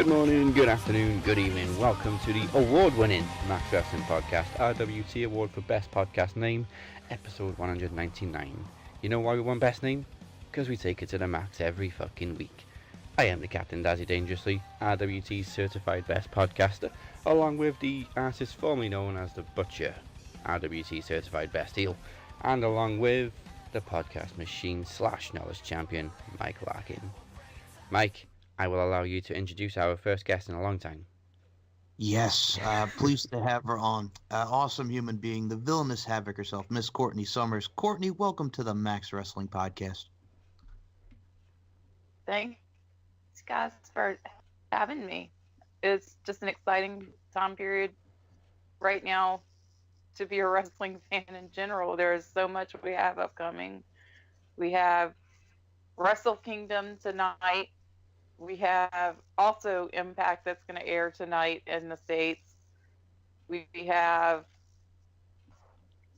Good morning, good afternoon, good evening. Welcome to the award-winning Max Wrestling Podcast, RWT Award for Best Podcast Name, episode 199. You know why we won Best Name? Because we take it to the max every fucking week. I am the Captain Dazzy Dangerously, RWT's certified best podcaster, along with the artist formerly known as the Butcher, RWT certified best heel, and along with the podcast machine / knowledge champion, Mike Larkin. Mike, I will allow you to introduce our first guest in a long time. Yes, pleased to have her on. Awesome human being, the villainous havoc herself, Miss Courtney Summers. Courtney, welcome to the Max Wrestling Podcast. Thanks, guys, for having me. It's just an exciting time period right now to be a wrestling fan in general. There is so much we have upcoming. We have Wrestle Kingdom tonight. We have also Impact that's going to air tonight in the States. We have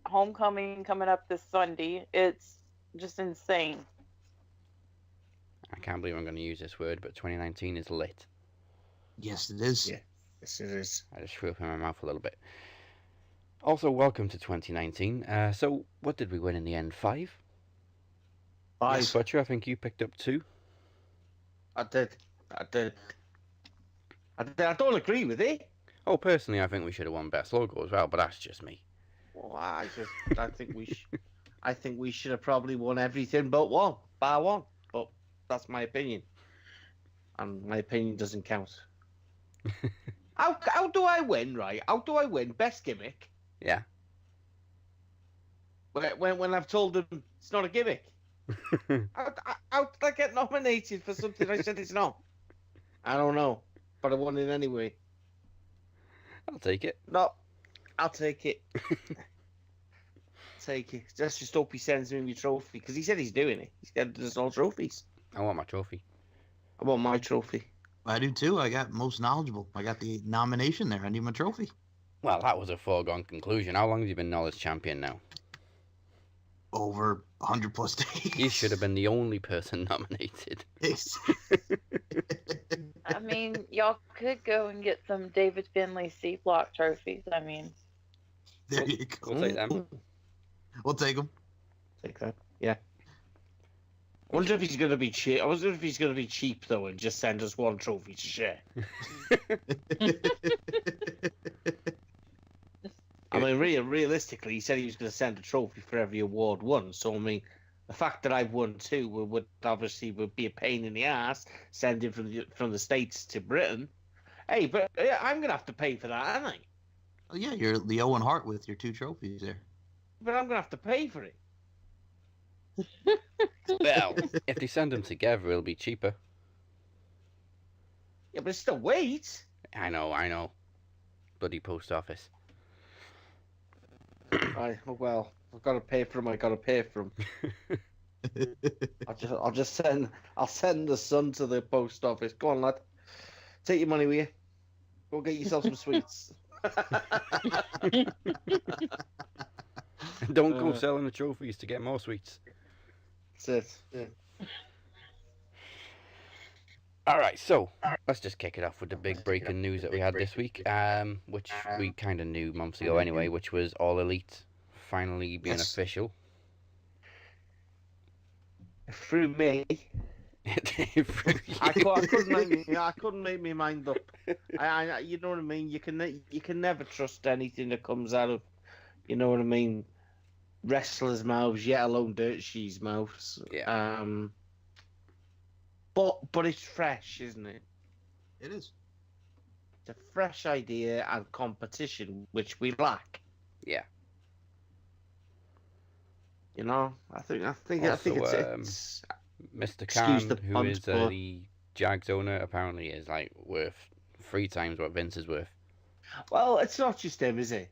Homecoming coming up this Sunday. It's just insane. I can't believe I'm going to use this word, but 2019 is lit. Yes, it is. Yeah, yes, it is. I just threw up in my mouth a little bit. Also, welcome to 2019. So, what did we win in the end? 5? Yes. Butcher, I think you picked up 2. I did. I don't agree with it. Oh, personally, I think we should have won Best Logo as well, but that's just me. Well, I think we should have probably won everything but one, bar one. But that's my opinion, and my opinion doesn't count. How do I win? Right? How do I win best gimmick? Yeah. When I've told them it's not a gimmick. How did I get nominated for something I said it's not? I don't know, but I won it anyway. I'll take it. No, I'll take it. Take it. Let's just hope he sends me my trophy, because he said he's doing it. He's getting us all trophies. I want my trophy. I want my trophy. I do too. I got most knowledgeable. I got the nomination there. I need my trophy. Well, that was a foregone conclusion. How long have you been knowledge champion now? Over 100 plus days. You should have been the only person nominated. I mean, y'all could go and get some David Finlay C-Block trophies. I mean, There you go. We'll take them. We'll take them. Take that. Yeah. I wonder if he's going to be cheap. I wonder if he's going to be cheap though and just send us one trophy to share. I mean, realistically, he said he was going to send a trophy for every award won. So, I mean, the fact that I've won 2 would obviously be a pain in the ass, sending from the States to Britain. Hey, but I'm going to have to pay for that, aren't I? Oh, yeah, you're the Owen Hart with your 2 trophies there. But I'm going to have to pay for it. Well, if they send them together, it'll be cheaper. Yeah, but it's still weight. I know. Bloody post office. Right, well, I've got to pay for them. I got to pay for them. I'll send the son to the post office. Go on, lad. Take your money with you. Go get yourself some sweets. Don't go selling the trophies to get more sweets. That's it. Yeah. Alright, so let's just kick it off with the big breaking news that we had this week, which we kind of knew months ago anyway, which was All Elite finally being official. Through me. I couldn't make my mind up. You know what I mean? You can never trust anything that comes out of, you know what I mean, wrestlers' mouths, yet alone dirt sheets' mouths. Yeah. But it's fresh, isn't it? It is. It's a fresh idea and competition, which we lack. Yeah. You know, I think it's Mr. Khan, who is the Jags owner, apparently is like worth 3 times what Vince is worth. Well, it's not just him, is it?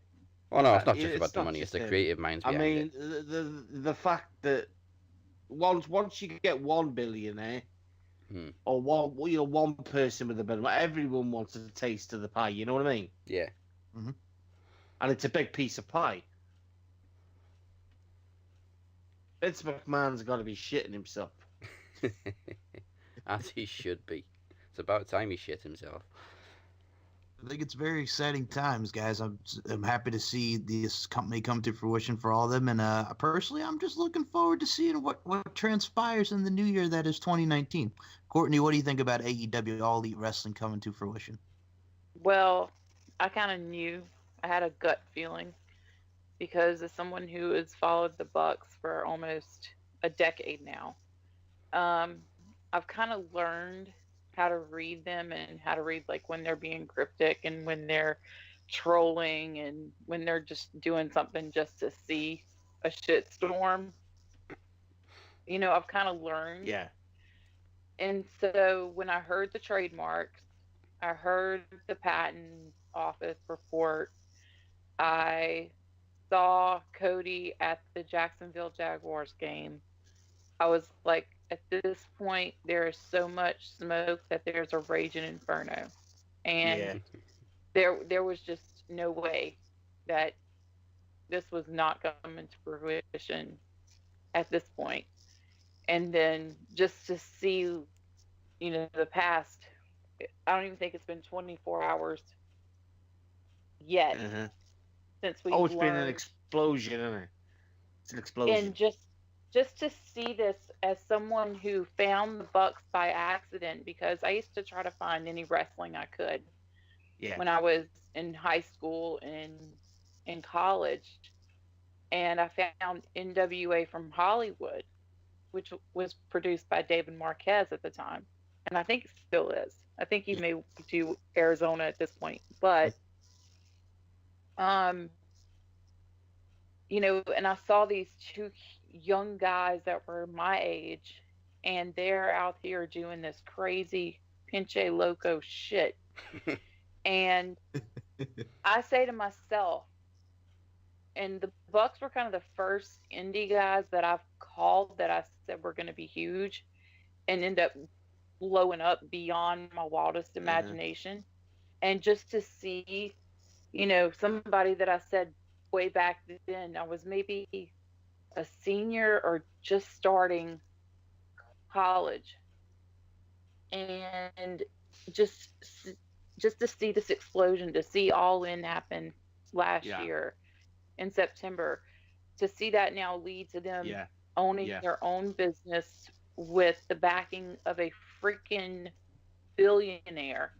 Well, no, it's not just about the money; it's the creative minds behind it. I mean, the fact that once you get one billionaire, or one person with a bill, everyone wants a taste of the pie. You know what I mean? Yeah. Mm-hmm. And it's a big piece of pie. Vince McMahon's got to be shitting himself. As he should be. It's about time he shit himself. I think it's very exciting times, guys. I'm happy to see this company come to fruition for all of them, and personally, I'm just looking forward to seeing what transpires in the new year that is 2019. Courtney, what do you think about AEW All Elite Wrestling coming to fruition? Well, I kind of knew. I had a gut feeling because as someone who has followed the Bucks for almost a decade now, I've kind of learned how to read them and how to read like when they're being cryptic and when they're trolling and when they're just doing something just to see a shitstorm. I've kind of learned. Yeah. And so when I heard the trademarks, I heard the patent office report, I saw Cody at the Jacksonville Jaguars game, I was like, at this point, there is so much smoke that there's a raging inferno. And there was just no way that this was not coming to fruition at this point. And then just to see, the past, I don't even think it's been 24 hours yet since we've it's been an explosion, isn't it? It's an explosion. And just to see this as someone who found the Bucks by accident, because I used to try to find any wrestling I could when I was in high school and in college, and I found NWA from Hollywood, which was produced by David Marquez at the time, and I think it still is. I think he may do Arizona at this point, but and I saw these two young guys that were my age, and they're out here doing this crazy pinche loco shit. And I say to myself, and the Bucks were kind of the first indie guys that I've called that I said were going to be huge and end up blowing up beyond my wildest imagination. And just to see, somebody that I said way back then, I was maybe a senior or just starting college, and just to see this explosion, to see All In happen last year in September, to see that now lead to them owning their own business with the backing of a freaking billionaire.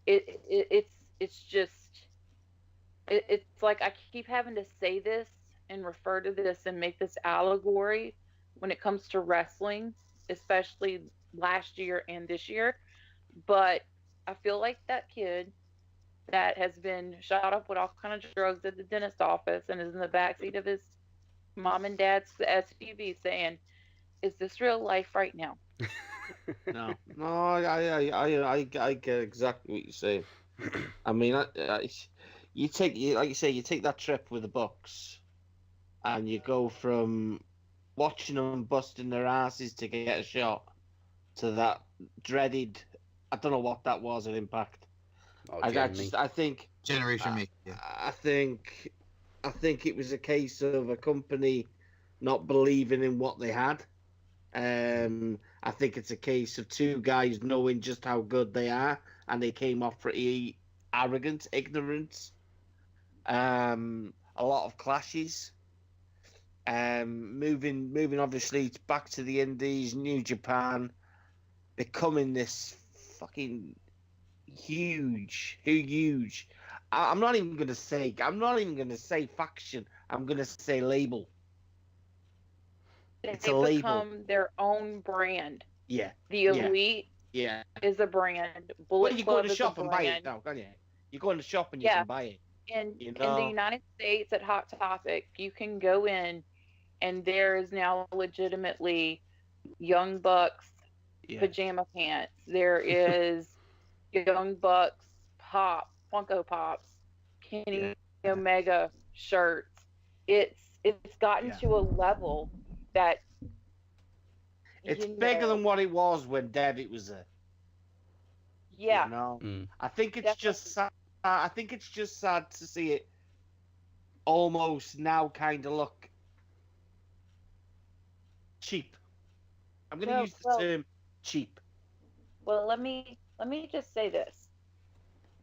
It's just it's like I keep having to say this and refer to this and make this allegory when it comes to wrestling, especially last year and this year. But I feel like that kid that has been shot up with all kind of drugs at the dentist office and is in the backseat of his mom and dad's SUV saying, "Is this real life right now?" No, I get exactly what you're saying. I mean, you take that trip with the Bucks, and you go from watching them busting their asses to get a shot to that dreaded. I don't know what that was at Impact. I think Generation Me. Yeah. I think it was a case of a company not believing in what they had. I think it's a case of two guys knowing just how good they are, and they came off pretty arrogant, ignorant. A lot of clashes. Moving obviously back to the Indies, New Japan, becoming this fucking huge. I'm not even gonna say faction. I'm gonna say label. They It's a label. become their own brand. Yeah. The Elite is a brand. Bullet You Club go in the is shop a and brand. buy it now, can't you? You go in the shop and you can buy it. In the United States at Hot Topic, you can go in and there is now legitimately Young Bucks pajama pants. There is Young Bucks Funko Pops, Kenny Omega shirts. It's gotten to a level that it's bigger than what it was when Devitt was there. Yeah. I think it's just sad. I think it's just sad to see it almost now kind of look cheap. I'm going to use the term cheap. Well, let me let me just say this.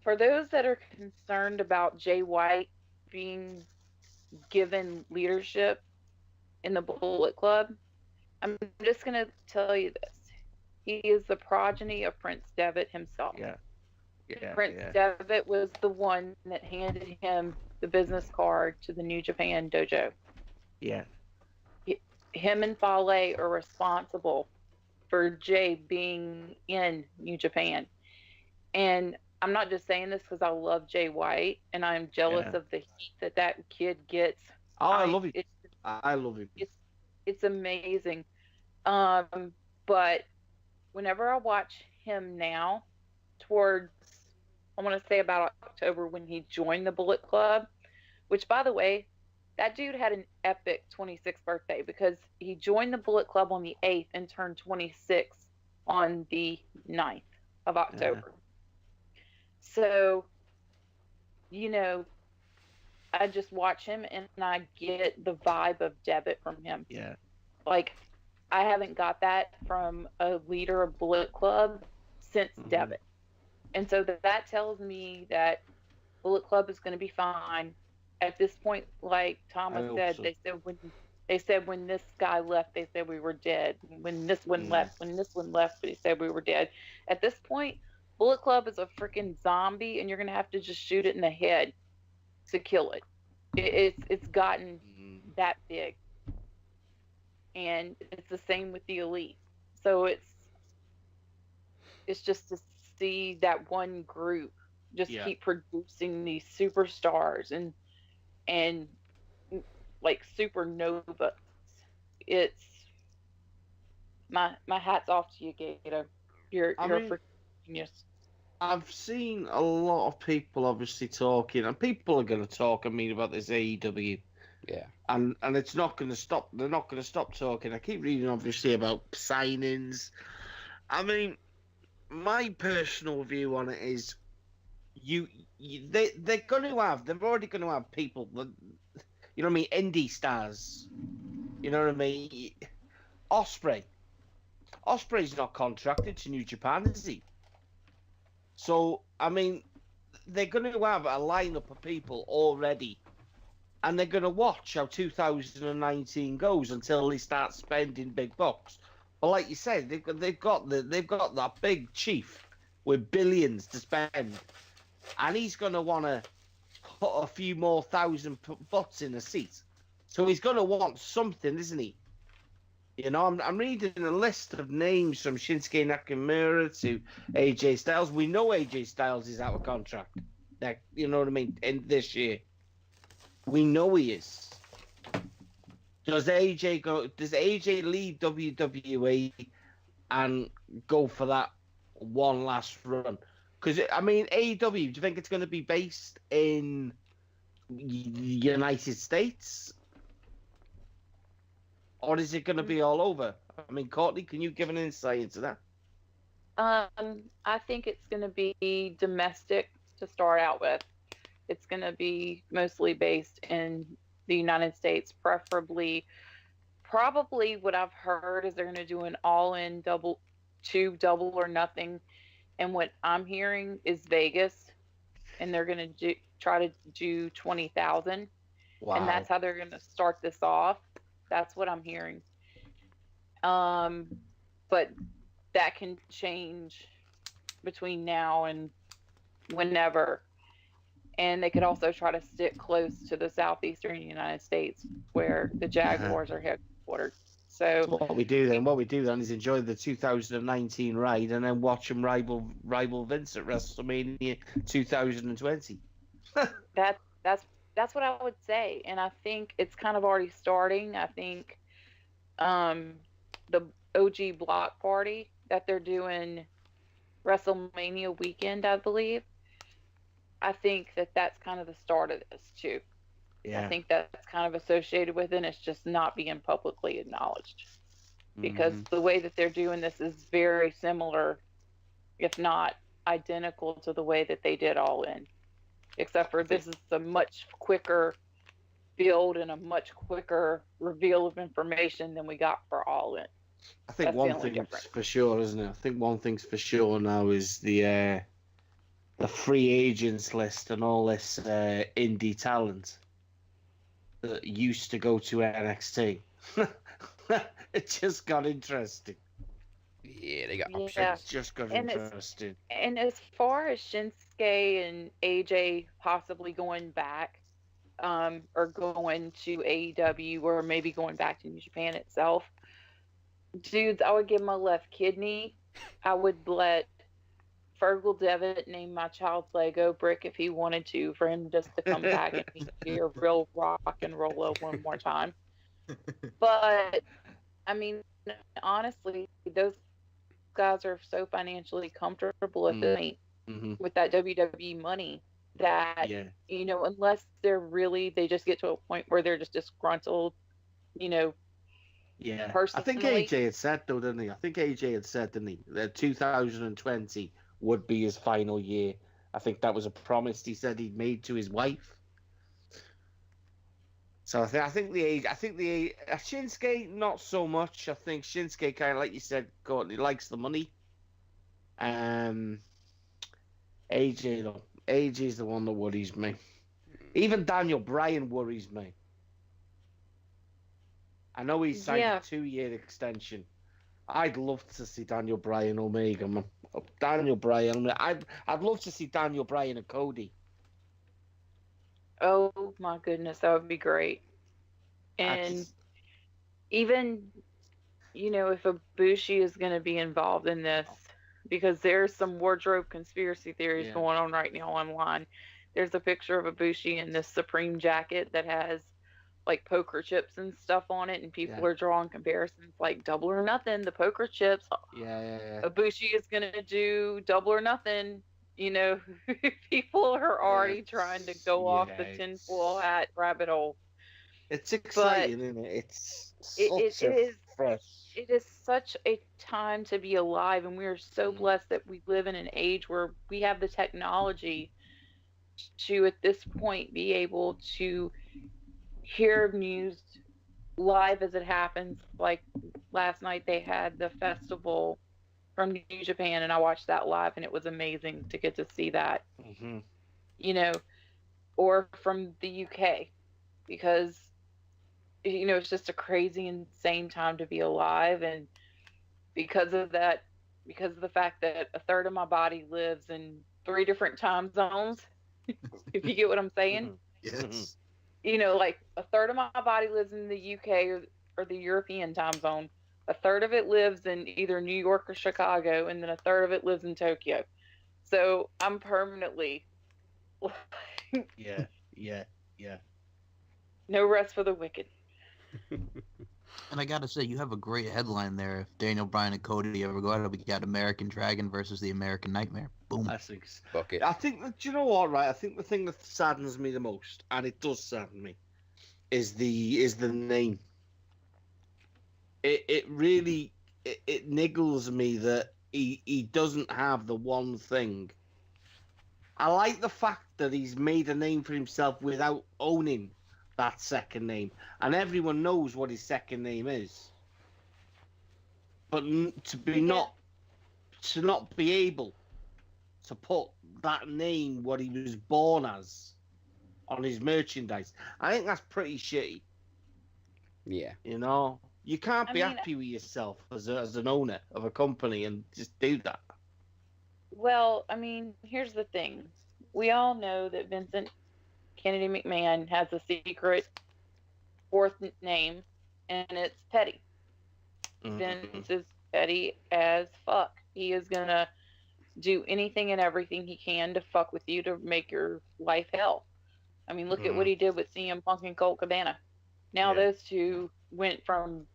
For those that are concerned about Jay White being given leadership in the Bullet Club, I'm just going to tell you this. He is the progeny of Prince Devitt himself. Yeah. Prince Devitt was the one that handed him the business card to the New Japan dojo. Yeah. Him and Fale are responsible for Jay being in New Japan. And I'm not just saying this because I love Jay White and I'm jealous of the heat that kid gets. Oh, I love him. I love him. It's amazing. But whenever I watch him now, towards, I want to say about October when he joined the Bullet Club, which, by the way, that dude had an epic 26th birthday because he joined the Bullet Club on the 8th and turned 26 on the 9th of October. So, you know, I just watch him and I get the vibe of Devitt from him. Yeah. Like, I haven't got that from a leader of Bullet Club since Devitt. And so that tells me that Bullet Club is going to be fine. At this point, like Thomas said, they said when this guy left, they said we were dead. When this one left, they said we were dead. At this point, Bullet Club is a freaking zombie, and you're going to have to just shoot it in the head to kill it. It's gotten that big. And it's the same with the Elite. So it's just to see that one group just keep producing these superstars and like supernovas. It's my hat's off to you, Gato. You're a freaking genius. I've seen a lot of people obviously talking, and people are going to talk, about this AEW. Yeah. And it's not going to stop. They're not going to stop talking. I keep reading, obviously, about signings. I mean, my personal view on it is, they're going to have. They're already going to have people that, you know what I mean, indie stars. You know what I mean? Ospreay's not contracted to New Japan, is he? So, I mean, they're going to have a lineup of people already, and they're going to watch how 2019 goes until they start spending big bucks. But like you said, they've got that big chief with billions to spend, and he's going to want to put a few more thousand butts in a seat. So he's going to want something, isn't he? You know, I'm reading a list of names from Shinsuke Nakamura to AJ Styles. We know AJ Styles is out of contract. You know what I mean? In this year, we know he is. Does AJ leave WWE and go for that one last run? Because I mean, AEW. Do you think it's going to be based in the United States? Or is it going to be all over? I mean, Courtney, can you give an insight into that? I think it's going to be domestic to start out with. It's going to be mostly based in the United States, probably what I've heard is they're going to do an all-in double or nothing. And what I'm hearing is Vegas, and they're going to try to do 20,000. Wow. And that's how they're going to start this off. That's what I'm hearing. But that can change between now and whenever. And they could also try to stick close to the southeastern United States where the Jaguars are headquartered. So what we do then is enjoy the 2019 ride and then watch them rival Vince at WrestleMania 2020. That's what I would say, and I think it's kind of already starting. I think the OG Block Party that they're doing WrestleMania weekend, I believe. I think that's kind of the start of this too. Yeah. I think that's kind of associated with it, and it's just not being publicly acknowledged. Because the way that they're doing this is very similar, if not identical, to the way that they did All In. Except for this is a much quicker build and a much quicker reveal of information than we got for All In. I think That's the one only thing's difference. for sure, isn't it? I think one thing's for sure now is the free agents list and all this indie talent that used to go to NXT. It just got interesting. Yeah, they got Yeah. options. It just got And it's- interesting. And as far as Shinsuke and AJ possibly going back, or going to AEW, or maybe going back to New Japan itself, dudes, I would give my left kidney. I would let Fergal Devitt name my child's Lego brick if he wanted to, for him just to come back and be a real rock and roller one more time. But I mean, honestly, those guys are so financially comfortable at the point Mm-hmm. with that WWE money that, Yeah. you know, unless they just get to a point where they're just disgruntled, you know, Yeah. personally. I think AJ had said, though, didn't he? I think AJ had said, didn't he, that 2020 would be his final year. I think that was a promise he said he'd made to his wife. So I think Shinsuke, not so much. I think Shinsuke, kind of like you said, Courtney, likes the money. AJ though, AJ's the one that worries me. Even Daniel Bryan worries me. I know he signed a 2-year extension. I'd love to see Daniel Bryan Omega, man. Daniel Bryan. I'd love to see Daniel Bryan and Cody. Oh my goodness, that would be great. And even, you know, if Ibushi is going to be involved in this, because there's some wardrobe conspiracy theories going on right now online. There's a picture of Ibushi in this Supreme jacket that has like poker chips and stuff on it, and people are drawing comparisons like Double or Nothing, the poker chips. Ibushi is going to do Double or Nothing. You know, people are already trying to go off the tinfoil hat rabbit hole. It's exciting, isn't it? It is such a time to be alive, and we are so blessed that we live in an age where we have the technology to, at this point, be able to hear news live as it happens. Like last night, they had the festival from New Japan, and I watched that live, and it was amazing to get to see that. Mm-hmm. You know, or from the UK, because, you know, it's just a crazy, insane time to be alive. And because of that, because of the fact that a third of my body lives in 3 different time zones, if you get what I'm saying. Yes. You know, like a third of my body lives in the UK or the European time zone. A third of it lives in either New York or Chicago, and then a third of it lives in Tokyo. So I'm permanently yeah. no rest for the wicked. And I gotta say, you have a great headline there. If Daniel Bryan and Cody ever go out, we got American Dragon versus the American Nightmare. Boom. I think so. Bucket. I think that, do you know what, right? I think the thing that saddens me the most, and it does sadden me, is the name. It really niggles me that he doesn't have the one thing. I like the fact that he's made a name for himself without owning that second name, and everyone knows what his second name is. But to not be able to put that name, what he was born as, on his merchandise, I think that's pretty shitty. Yeah. You know, you can't be happy with yourself as an owner of a company and just do that. Well, I mean, here's the thing. We all know that Vincent Kennedy McMahon has a secret 4th name, and it's Petty. Mm-hmm. Vince is petty as fuck. He is going to do anything and everything he can to fuck with you to make your life hell. I mean, look at what he did with CM Punk and Colt Cabana. Now those two went from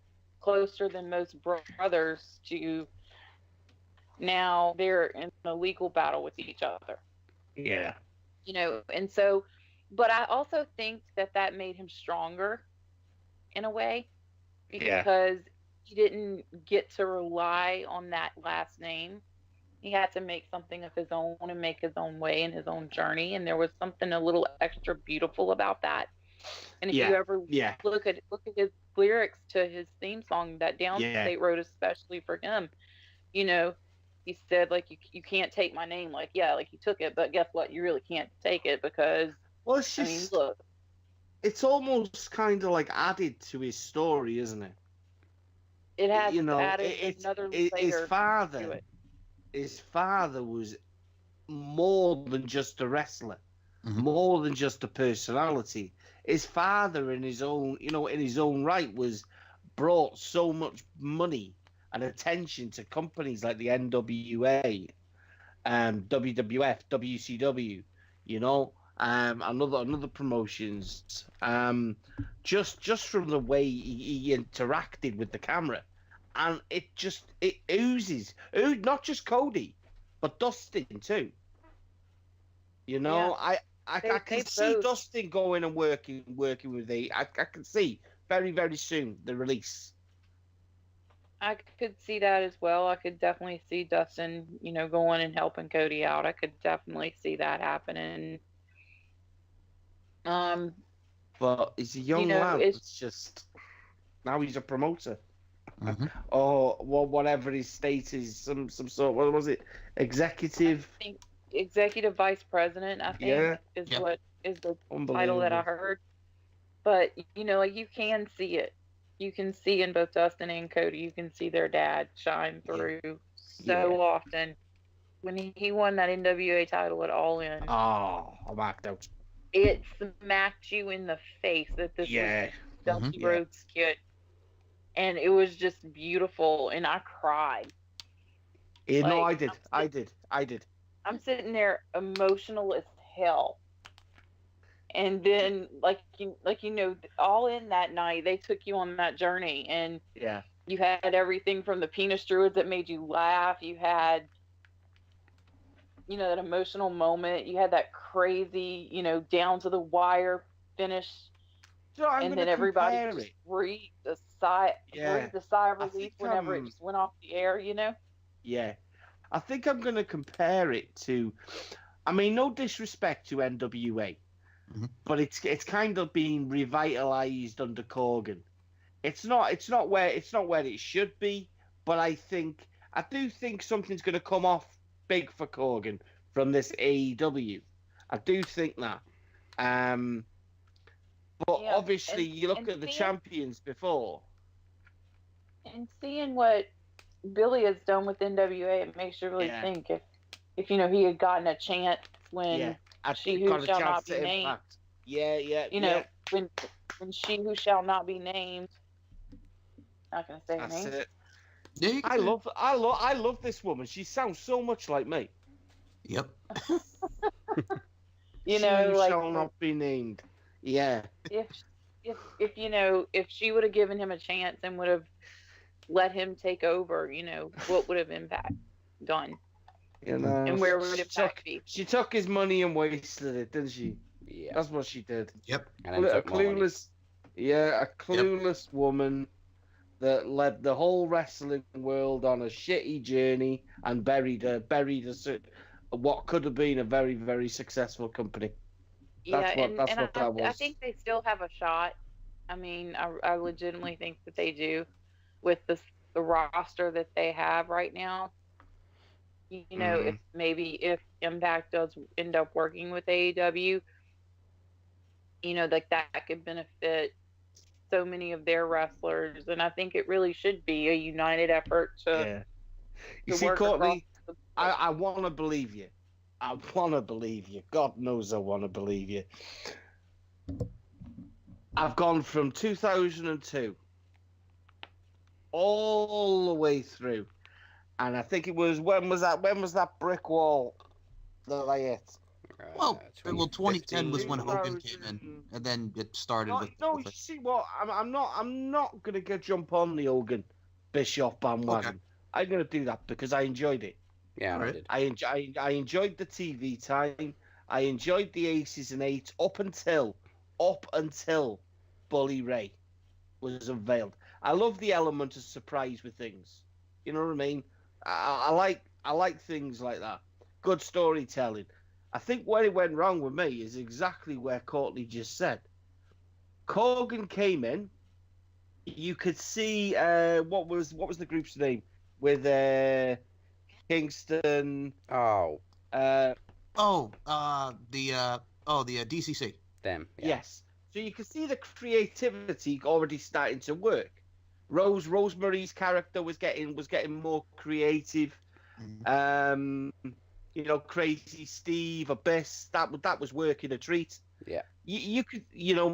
closer than most brothers to now they're in a legal battle with each other. Yeah. You know, and so, but I also think that made him stronger in a way, because he didn't get to rely on that last name. He had to make something of his own and make his own way and his own journey. And there was something a little extra beautiful about that. And if you ever yeah, look at his lyrics to his theme song that yeah. Downstate wrote especially for him, you know, he said like you can't take my name. Like, yeah, like you took it, but guess what? You really can't take it because Well, it's I mean, just, look, it's almost kind of like added to his story, isn't it? it has You know, added another layer to it. his father was more than just a wrestler, Mhm. more than just a personality. His father, in his own, in his own right, was brought so much money and attention to companies like the NWA, WWF, WCW, and other promotions. Just from the way he interacted with the camera, and it oozes. Not just Cody, but Dustin too. Yeah. I They can see both- Dustin going and working with I can see very, very soon the release. I could see that as well. I could definitely see Dustin, going and helping Cody out. I could definitely see that happening. But he's a young lad. It's just now he's a promoter. Mhm. Or whatever his state is, some sort. What was it? Executive. I think executive vice president, I think, Yeah. is Yep. what is the title Unbelievable. that I heard. But like you can see it. You can see in both Dustin and Cody, you can see their dad shine through so often. When he won that NWA title at All In, Oh, I marked out. it smacked you in the face that this Yeah. was Dusty Yeah. Rhodes' kid. And it was just beautiful, and I cried. No, Like, I did. I'm sitting there emotional as hell. And then, all in that night, they took you on that journey, and Yeah. you had everything from the penis druids that made you laugh. You had, that emotional moment. You had that crazy, down to the wire finish. So I'm And gonna then everybody compare just it. breathed a sigh of I relief think, whenever it just went off the air, Yeah. I think I'm going to compare it to, I mean, no disrespect to NWA, Mhm. but it's kind of being revitalized under Corgan. It's not where it should be, but I do think something's going to come off big for Corgan from this AEW. I do think that. But Yeah, obviously, you look and at the seeing- champions before. And seeing what Billy has done with NWA, it makes you really Yeah. think if he had gotten a chance when Yeah, I She Who got a Shall chance Not to Be Named. impact. Yeah. when She Who Shall Not Be Named. Not gonna say her That's name. it. Yeah, you can I say it. love this woman. She sounds so much like me. Yep. You She know, who like shall not be named. Yeah. if if she would have given him a chance and would have let him take over, what would have Impact done? And where would Impact be? She took his money and wasted it, didn't she? Yeah. That's what she did. Yep. And then A took more money. clueless woman that led the whole wrestling world on a shitty journey and buried what could have been a very, very successful company. That's what that I was. think they still have a shot. I mean, I legitimately think that they do with the roster that they have right now. If Impact does end up working with AEW, like that could benefit so many of their wrestlers, and I think it really should be a united effort to. You to see, work Courtney, across I want to believe you. I want to believe you. God knows I want to believe you. I've gone from 2002 all the way through, and I think it was when was that brick wall that I hit? Well, 2010 was when 2015. Hogan came in, and then it started No, with. no. You see what? I'm not gonna jump on the Hogan Bischoff bandwagon. Okay. I'm gonna do that because I enjoyed it. Yeah, I Alright. did. I enjoyed the TV time. I enjoyed the Aces and Eights up until Bully Ray was unveiled. I love the element of surprise with things. You know what I mean? I like things like that. Good storytelling. I think where it went wrong with me is exactly where Courtney just said. Corgan came in. You could see what was the group's name with Kingston. Oh. The DCC. Them. Yeah. Yes. So you can see the creativity already starting to work. Rosemary's character was getting more creative. Crazy Steve, Abyss, that was working a treat. Yeah. You could,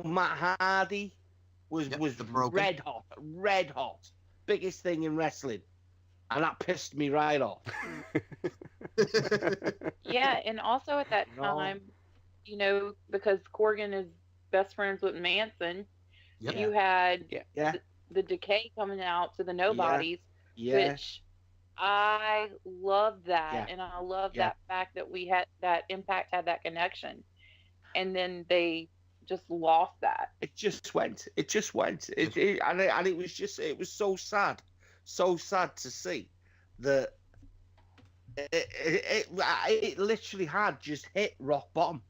Matt Hardy was red hot, biggest thing in wrestling, and that pissed me right off. Yeah, and also at that time, because Corgan is best friends with Manson, you had the Decay coming out to the Nobodies, which I love that, and I love that fact that we had that Impact had that connection, and then they just lost that. It just went. And it was so sad to see that it literally had just hit rock bottom.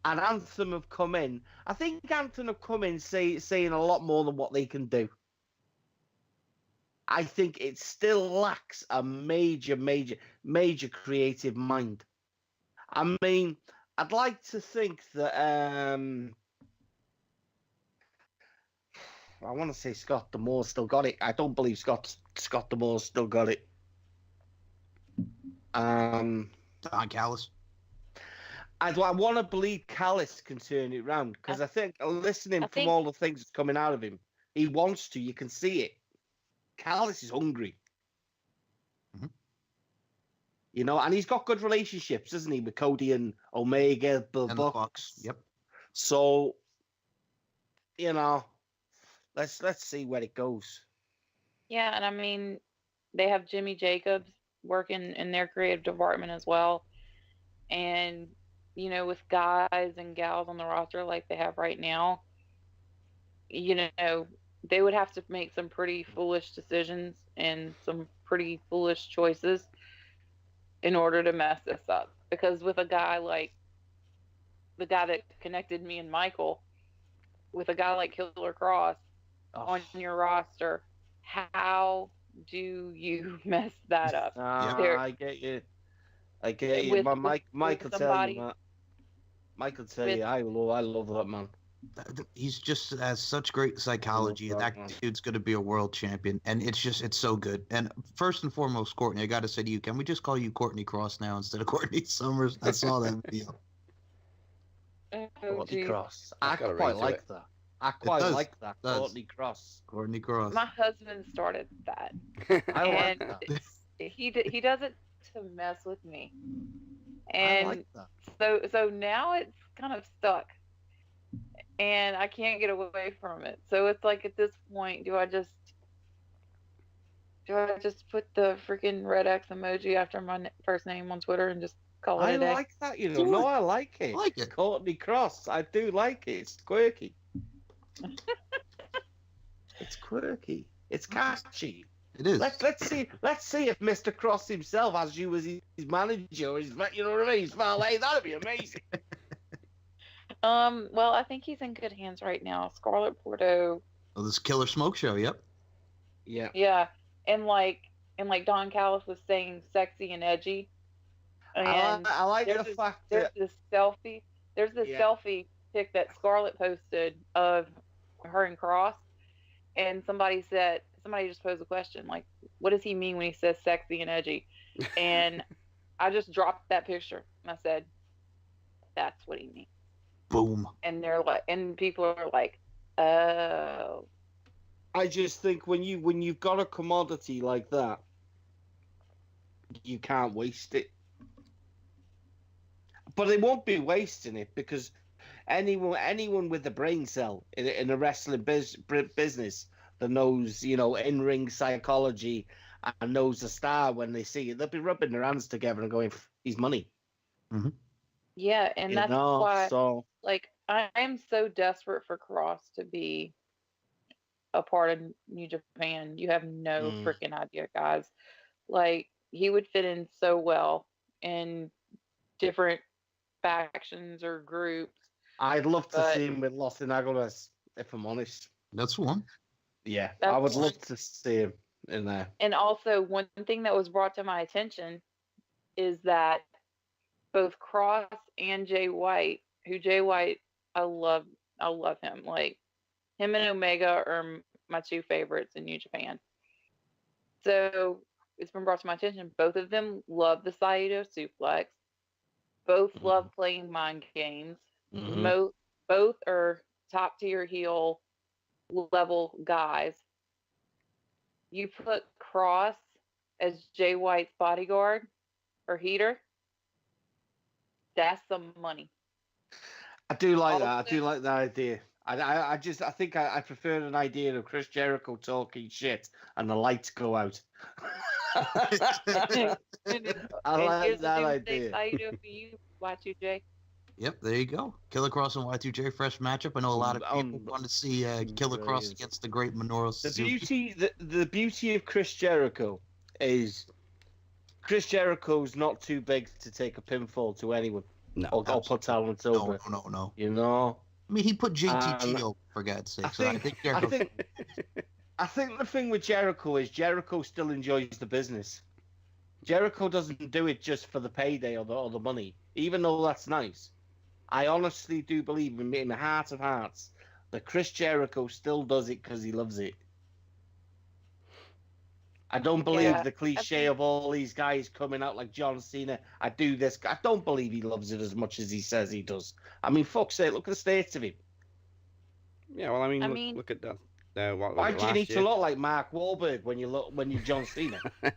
And Anthem have come in. I think Anthem have come in saying a lot more than what they can do. I think it still lacks a major creative mind. I mean, I'd like to think that I want to say Scott D'Amore still got it. I don't believe Scott D'Amore still got it. Don Callis. I want to believe Callis can turn it round, because I think listening from all the things that's coming out of him, he wants to. You can see it. Callis is hungry. Mm-hmm. And he's got good relationships, doesn't he, with Cody and Omega, Bill Bucks. Yep. So, let's see where it goes. Yeah, and I mean, they have Jimmy Jacobs working in their creative department as well. And, with guys and gals on the roster like they have right now, they would have to make some pretty foolish decisions and some pretty foolish choices in order to mess this up. Because with a guy like the guy that connected me and Michael, with a guy like Killer Cross on your roster, how do you mess that up? I get you. Mike will tell you that. Mike will tell you, I love that man. He's just has such great psychology. That dude's going to be a world champion, and it's so good. And first and foremost, Courtney, I got to say to you, can we just call you Courtney Cross now instead of Courtney Summers? I saw that video. Courtney Cross. I quite like that. I quite like that. Courtney Cross. Courtney Cross. My husband started that. I like that. He does it to mess with me. And I like that. So now it's kind of stuck. And I can't get away from it. So it's like, at this point, do I just put the freaking red X emoji after my first name on Twitter and just call it a day? I like that, No, I like it. I like it. Courtney Cross. I do like it. It's quirky. It's quirky. It's catchy. It is. Let's see if Mr. Cross himself has you as his manager, or his, you know what I mean? His valet. That'd be amazing. Well, I think he's in good hands right now. Scarlett Bordeaux. Oh, this Killer Smoke Show. Yep. Yeah. Yeah, and like Don Callis was saying, sexy and edgy. And I like the fact that there's this selfie pic that Scarlett posted of her and Cross, and somebody just posed a question like, what does he mean when he says sexy and edgy? And I just dropped that picture and I said, that's what he means. Boom. And and people are like, oh. I just think when you've got a commodity like that, you can't waste it. But they won't be wasting it, because anyone with a brain cell in a wrestling business that knows, in-ring psychology and knows the star, when they see it, they'll be rubbing their hands together and going, he's money. Mm-hmm. Yeah, and that's why, I'm so desperate for Cross to be a part of New Japan. You have no freaking idea, guys. Like, he would fit in so well in different factions or groups. I'd love to see him with Los Angeles. if I'm honest. That's one. Yeah, That's I would one. love to see him in there. And also, one thing that was brought to my attention is that both Cross and Jay White, who Jay White, I love him. Like, him and Omega are my two favorites in New Japan. So it's been brought to my attention. Both of them love the Saito suplex. Both love playing mind games. Mhm. Both are top tier heel level guys. You put Cross as Jay White's bodyguard or heater, that's some money. I do like that. I Also- do like that idea. I think I prefer an idea of Chris Jericho talking shit and the lights go out. I like that idea. Saito for you, Y2J. Yep, there you go. Killer Cross and Y2J fresh matchup. I know a lot of people want to see Killer Cross against the great Minoru Suzuki. The beauty of Chris Jericho is Chris Jericho's not too big to take a pinfall to anyone. No, or put talent over. No. You know? I mean, he put JTG over, for God's sake. I think the thing with Jericho is Jericho still enjoys the business. Jericho doesn't do it just for the payday or the money, even though that's nice. I honestly do believe in the heart of hearts that Chris Jericho still does it because he loves it. I don't believe the cliche of all these guys coming out like John Cena. I do this. I don't believe he loves it as much as he says he does. I mean, fuck's sake, look at the state of him. Yeah, well, look at that. Why do you need to look like Mark Wahlberg when you're John Cena? I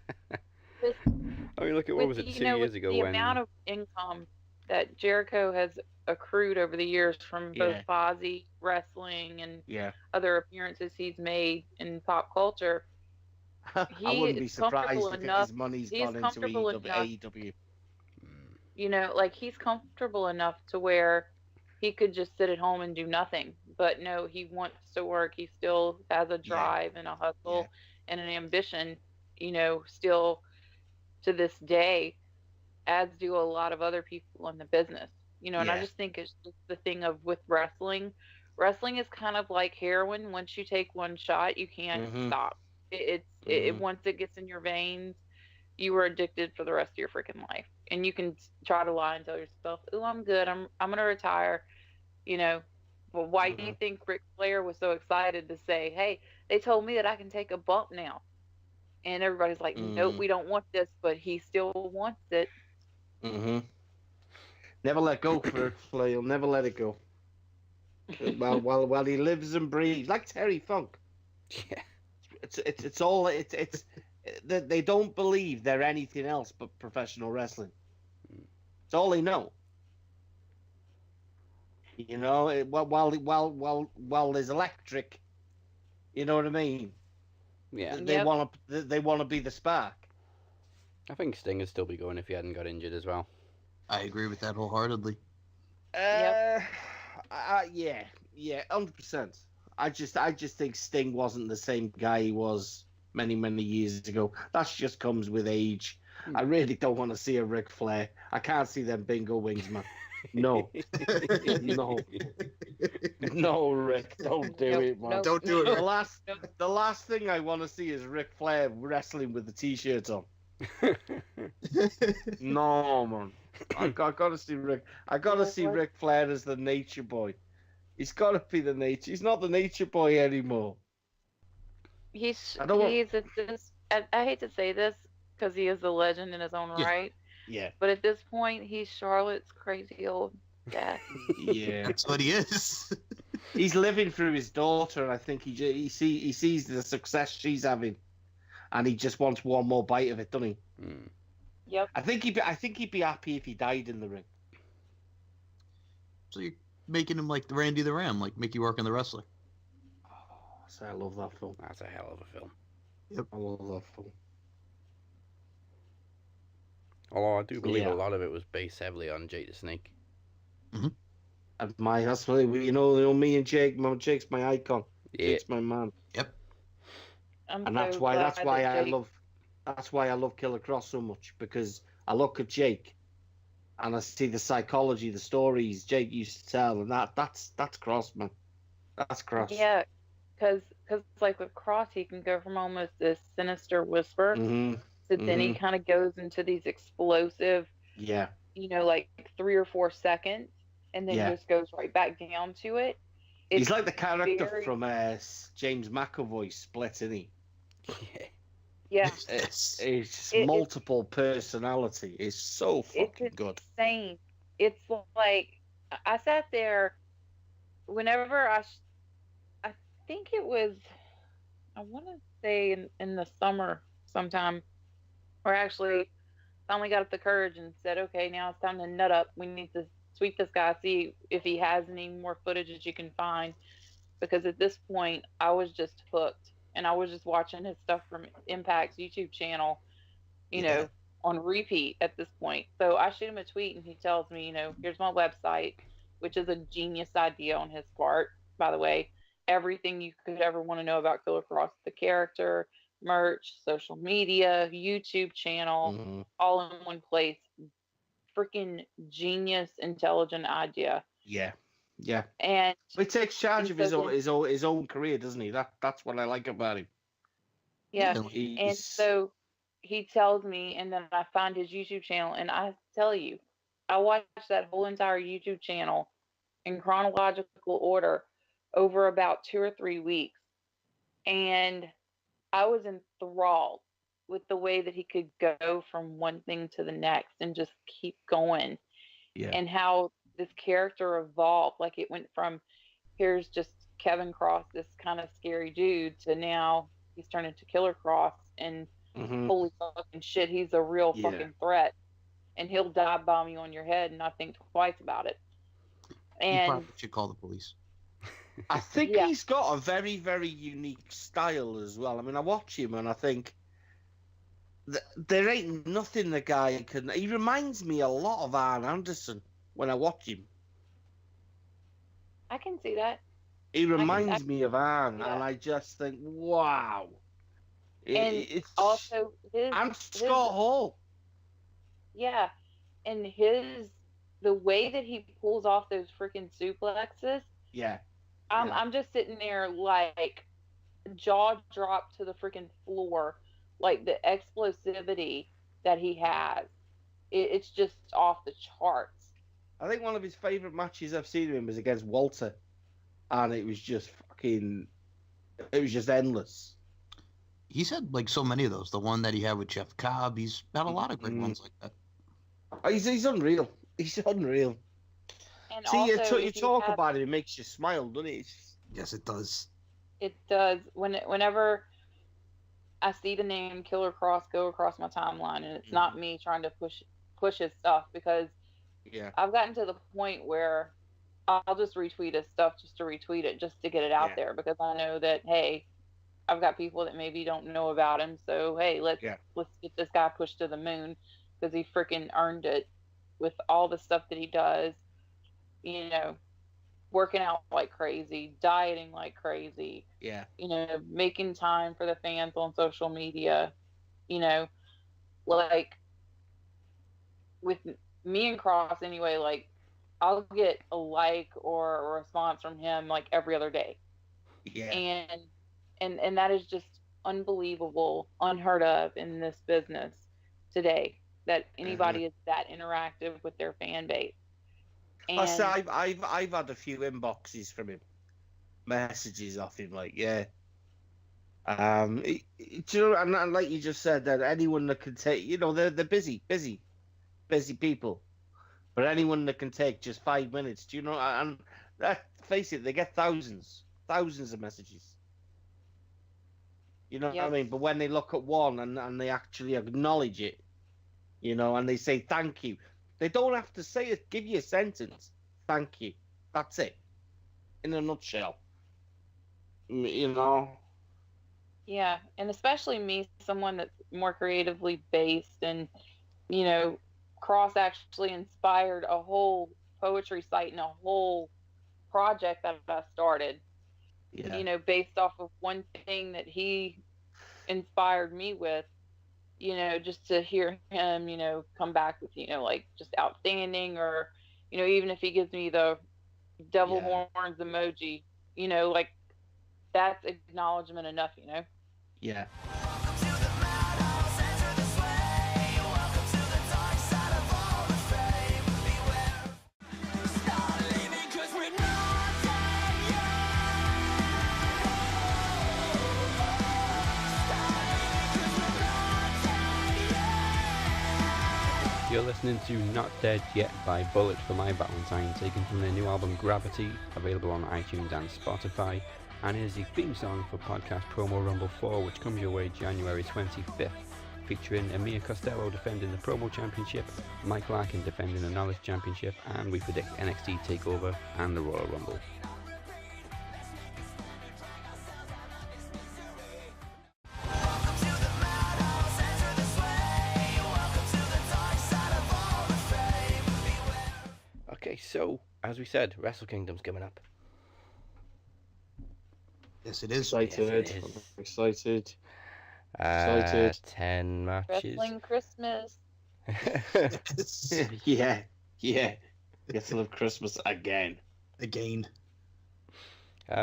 mean, look at what was it 2 years ago the when amount of income that Jericho has accrued over the years from both Fozzy wrestling and other appearances he's made in pop culture. I wouldn't be surprised if his money's gone into AEW. You know, like, he's comfortable enough to where he could just sit at home and do nothing. But no, he wants to work. He still has a drive and a hustle and an ambition, you know, still to this day, as do a lot of other people in the business. You know, and I just think it's just the thing of with wrestling. Wrestling is kind of like heroin. Once you take one shot, you can't stop. Once it gets in your veins, you are addicted for the rest of your freaking life. And you can try to lie and tell yourself, "Oh, I'm good. I'm gonna retire." You know, but why do you think Ric Flair was so excited to say, "Hey, they told me that I can take a bump now," and everybody's like, "Nope, we don't want this," but he still wants it. Never let go for Ric Flair. He'll never let it go. while he lives and breathes, like Terry Funk. Yeah. They don't believe they're anything else but professional wrestling. It's all they know. You know, while there's electric, you know what I mean? Yeah. They want to be the spark. I think Sting would still be going if he hadn't got injured as well. I agree with that wholeheartedly. Yeah, 100%. I just think Sting wasn't the same guy he was many years ago. That just comes with age. I really don't want to see a Ric Flair. I can't see them bingo wings, man. No, no, Rick, don't do it, man. Don't do it. The last thing I want to see is Ric Flair wrestling with the t-shirt on. No, man. I gotta see Rick. I gotta see Ric Flair as the Nature Boy. He's got to be the nature. He's not the Nature Boy anymore. I hate to say this because he is a legend in his own right. Yeah. But at this point, he's Charlotte's crazy old dad. Yeah. That's what he is. He's living through his daughter, and I think he sees the success she's having, and he just wants one more bite of it, doesn't he? Mm. Yep. I think he'd be happy if he died in the ring. So you're making him like Randy the Ram, like Mickey Rourke and the Wrestler. Oh, I love that film. That's a hell of a film. Yep. I love that film. Although I do believe a lot of it was based heavily on Jake the Snake. Mm-hmm. And that's what you know, me and Jake. Jake's my icon. Yeah. Jake's my man. Yep. That's why I love Killer Cross so much, because I look at Jake and I see the psychology, the stories Jake used to tell, and that's Cross, man. That's gross. Yeah, because like with Cross, he can go from almost this sinister whisper to then he kind of goes into these explosive, Yeah. like 3 or 4 seconds, and then just goes right back down to it. He's like the character from James McAvoy Split, isn't he? Yeah. It's just multiple personality. It's so fucking good. It's insane. It's like I sat there whenever I think it was, I want to say in the summer sometime, or actually finally got up the courage and said, okay, now it's time to nut up. We need to sweep this guy, see if he has any more footage that you can find. Because at this point, I was just hooked. And I was just watching his stuff from Impact's YouTube channel, you know, on repeat at this point. So I shoot him a tweet and he tells me, here's my website, which is a genius idea on his part, by the way. Everything you could ever want to know about Killer Cross, the character, merch, social media, YouTube channel, all in one place. Freaking genius, intelligent idea. Yeah. Yeah. And he takes charge of his own career, doesn't he? That's what I like about him. Yeah. And so he tells me, and then I find his YouTube channel, and I tell you, I watched that whole entire YouTube channel in chronological order over about 2 or 3 weeks. And I was enthralled with the way that he could go from one thing to the next and just keep going. Yeah. And how this character evolved. Like it went from, here's just Kevin Cross, this kind of scary dude, to now he's turned into Killer Cross, and holy fucking shit, he's a real fucking threat. And he'll dive bomb you on your head and not think twice about it. And you probably should call the police. I think he's got a very, very unique style as well. I mean, I watch him and I think there ain't nothing the guy can. He reminds me a lot of Arn Anderson when I watch him. I can see that. He reminds me of Arn, and I just think, wow. It's also and Scott Hall. Yeah, and the way that he pulls off those freaking suplexes. Yeah. I'm just sitting there like jaw dropped to the freaking floor, like the explosivity that he has. It's just off the charts. I think one of his favorite matches I've seen of him was against Walter, and it was just endless. He's had like so many of those. The one that he had with Jeff Cobb, he's had a lot of great ones like that. He's unreal. He's unreal. And see, also, you talk about it, it makes you smile, doesn't it? Yes, it does. It does. Whenever I see the name Killer Cross go across my timeline, and it's not me trying to push his stuff, because I've gotten to the point where I'll just retweet his stuff just to retweet it, just to get it out there, because I know that, hey, I've got people that maybe don't know about him, so hey, let's get this guy pushed to the moon, because he freaking earned it with all the stuff that he does, working out like crazy, dieting like crazy, making time for the fans on social media, like with me and Cross anyway, like I'll get a like or a response from him like every other day. Yeah. And that is just unbelievable, unheard of in this business today, that anybody is that interactive with their fan base. And I've had a few inboxes from him, messages off him, like do you know, and like you just said, that anyone that can take, they're busy people, but anyone that can take just 5 minutes, do you know? And face it, they get thousands of messages. You know what I mean? But when they look at one and they actually acknowledge it, and they say thank you, they don't have to say it. Give you a sentence. Thank you. That's it. In a nutshell. Yeah, and especially me, someone that's more creatively based, and Cross actually inspired a whole poetry site and a whole project that I started. Based off of one thing that he inspired me with. Just to hear him, come back with, like just outstanding, or, even if he gives me the devil horns emoji, You know, like that's acknowledgement enough. You know. Yeah. You're listening to Not Dead Yet by Bullet for My Valentine, taken from their new album Gravity, available on iTunes and Spotify, and is the theme song for podcast Promo Rumble 4, which comes your way January 25th, featuring Amir Costello defending the Promo Championship, Mike Larkin defending the Knowledge Championship, and we predict NXT TakeOver and the Royal Rumble. So, as we said, Wrestle Kingdom's coming up. Yes, it is. Excited. Yes, it is. I'm excited. 10 matches. Wrestling Christmas. Yeah. Get to love Christmas again.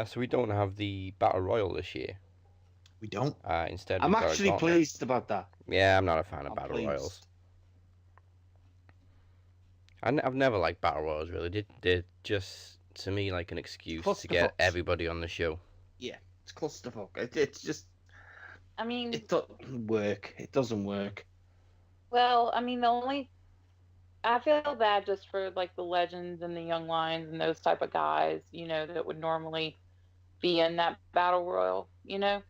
So we don't have the Battle Royal this year. We don't? Instead, I'm we've got a actually gauntlet. pleased about that. Yeah, I'm not a fan of I'm Battle pleased. Royals. I've never liked Battle Royals, really. They're just, to me, like an excuse to get Clusterfucks. everybody on the show. Yeah, it's clusterfuck. It's just, I mean, it doesn't work. It doesn't work. well, I mean, I feel bad just for like the legends and the young lions and those type of guys, you know, that would normally be in that battle royal, you know.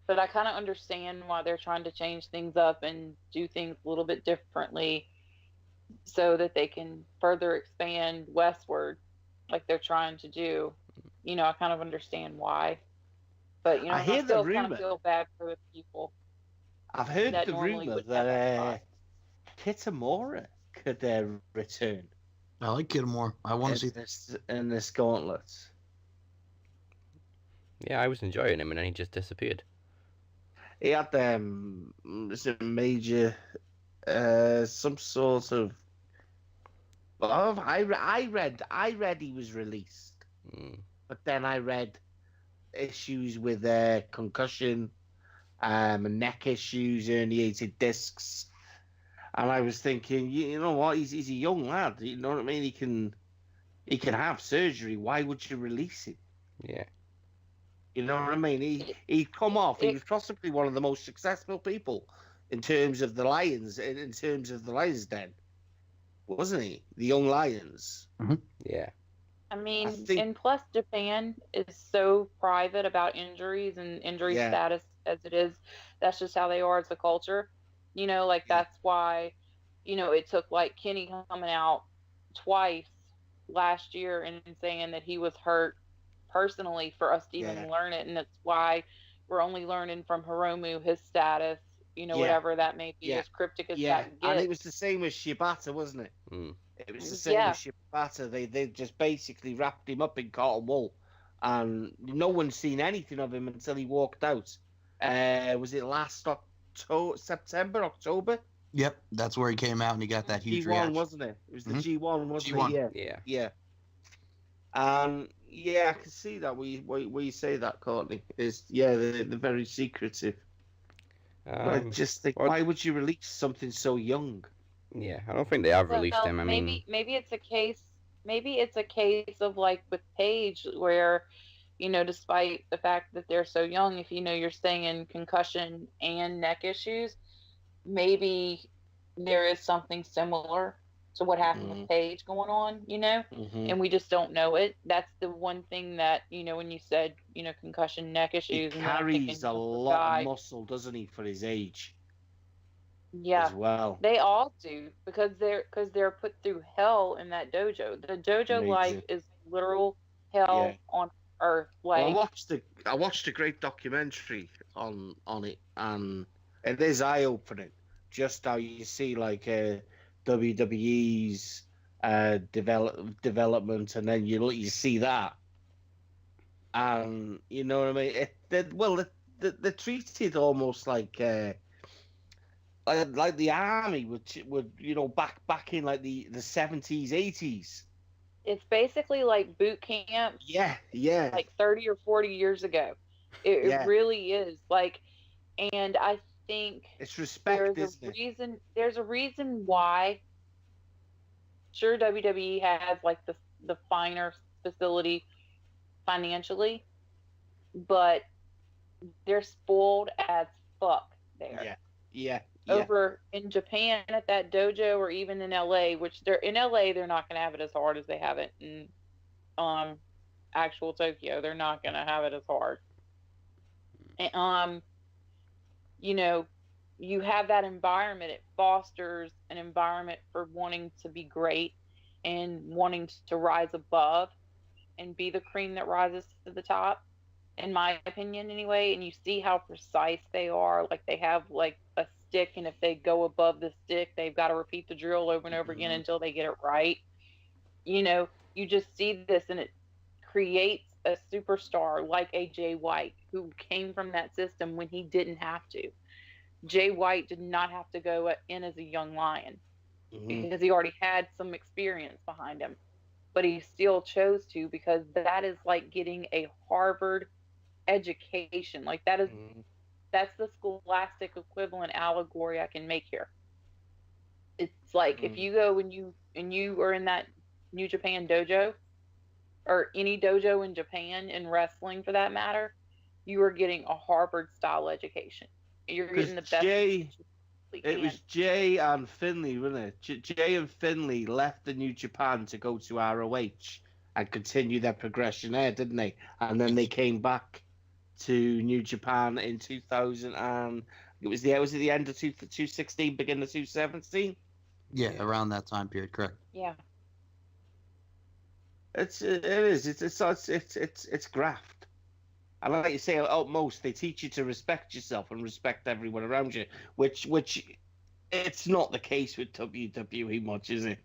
But I kind of understand why they're trying to change things up and do things a little bit differently, so that they can further expand westward, like they're trying to do. You know, I kind of understand why, but you know, I hear the still kind rumor. of feel bad for the people. I've heard That the normally rumor would have that that Kitamura could return I like Kitamura. I want to see this in this gauntlet. Yeah, I was enjoying him, and then he just disappeared. He had was it major, some sort of. Well, I read he was released, but then I read issues with concussion, neck issues, herniated discs, and I was thinking, you know what? He's a young lad. You know what I mean? He can have surgery. Why would you release him? Yeah. You know what I mean? He'd come off. He was possibly one of the most successful people in terms of the Lions, in terms of the Lions Den, wasn't he? The Young Lions. Mm-hmm. Yeah. I mean, think- and plus Japan is so private about injuries and injury Yeah. status as it is. That's just how they are as a culture. You know, like that's why, you know, it took like Kenny coming out twice last year and saying that he was hurt personally for us to even learn it, and that's why we're only learning from Hiromu his status, you know, whatever that may be, as cryptic as that gets. And it was the same with Shibata, wasn't it? It was the same with Shibata. They just basically wrapped him up in cotton wool, and no one's seen anything of him until he walked out. Was it last October? Yep, that's where he came out and he got that huge G1, reaction. wasn't it? It was the G1, wasn't G1. it? Yeah. I can see that. Where you say that, Courtney, is they're very secretive. I just think, why would you release something so young? Yeah, I don't think they have released him. I maybe it's a case. Maybe it's a case of like with Paige, where, you know, despite the fact that they're so young, if you know you're saying concussion and neck issues, maybe there is something similar to what happened with Paige going on, you know, and we just don't know it. That's the one thing that, you know, when you said, you know, concussion, neck issues, He and carries a lot of muscle, doesn't he, for his age? Yeah, as well. They all do, because they're put through hell in that dojo. The dojo life is literal hell on earth. Like, I watched a great documentary on it, and it is eye opening. Just how you see like WWE's development, and then you see that, and you know what I mean. They're treated almost like the army would, you know, back in like the 70s, 80s. It's basically like boot camp, Yeah. like 30 or 40 years ago. It really is. Like, and I think it's respect, isn't it? There's a reason why. Sure, WWE has like the finer facility financially, but they're spoiled as fuck there. Yeah. Over in Japan at that dojo, or even in LA, which they're in LA, they're not going to have it as hard as they have it in actual Tokyo. They're not going to have it as hard. And, you know, you have that environment. It fosters an environment for wanting to be great and wanting to rise above and be the cream that rises to the top, in my opinion anyway. And you see how precise they are. Like, they have like a stick, and if they go above the stick, they've got to repeat the drill over and over again until they get it right. You know, you just see this, and it creates a superstar like a Jay White, who came from that system when he didn't have to. Jay White did not have to go in as a young lion because he already had some experience behind him, but he still chose to, because that is like getting a Harvard education. Like, that is that's the scholastic equivalent allegory I can make here. It's like if you go and you are in that New Japan dojo, or any dojo in Japan, in wrestling for that matter, you are getting a Harvard style education. You're getting the best. It was Jay and Finlay, wasn't it? Jay and Finlay left the New Japan to go to ROH and continue their progression there, didn't they? And then they came back to New Japan in 2000, and was it the end of 2016, beginning of 2017? Yeah, around that time period, correct. Yeah. It's graft. And like you say, at most, they teach you to respect yourself and respect everyone around you, which it's not the case with WWE much, is it?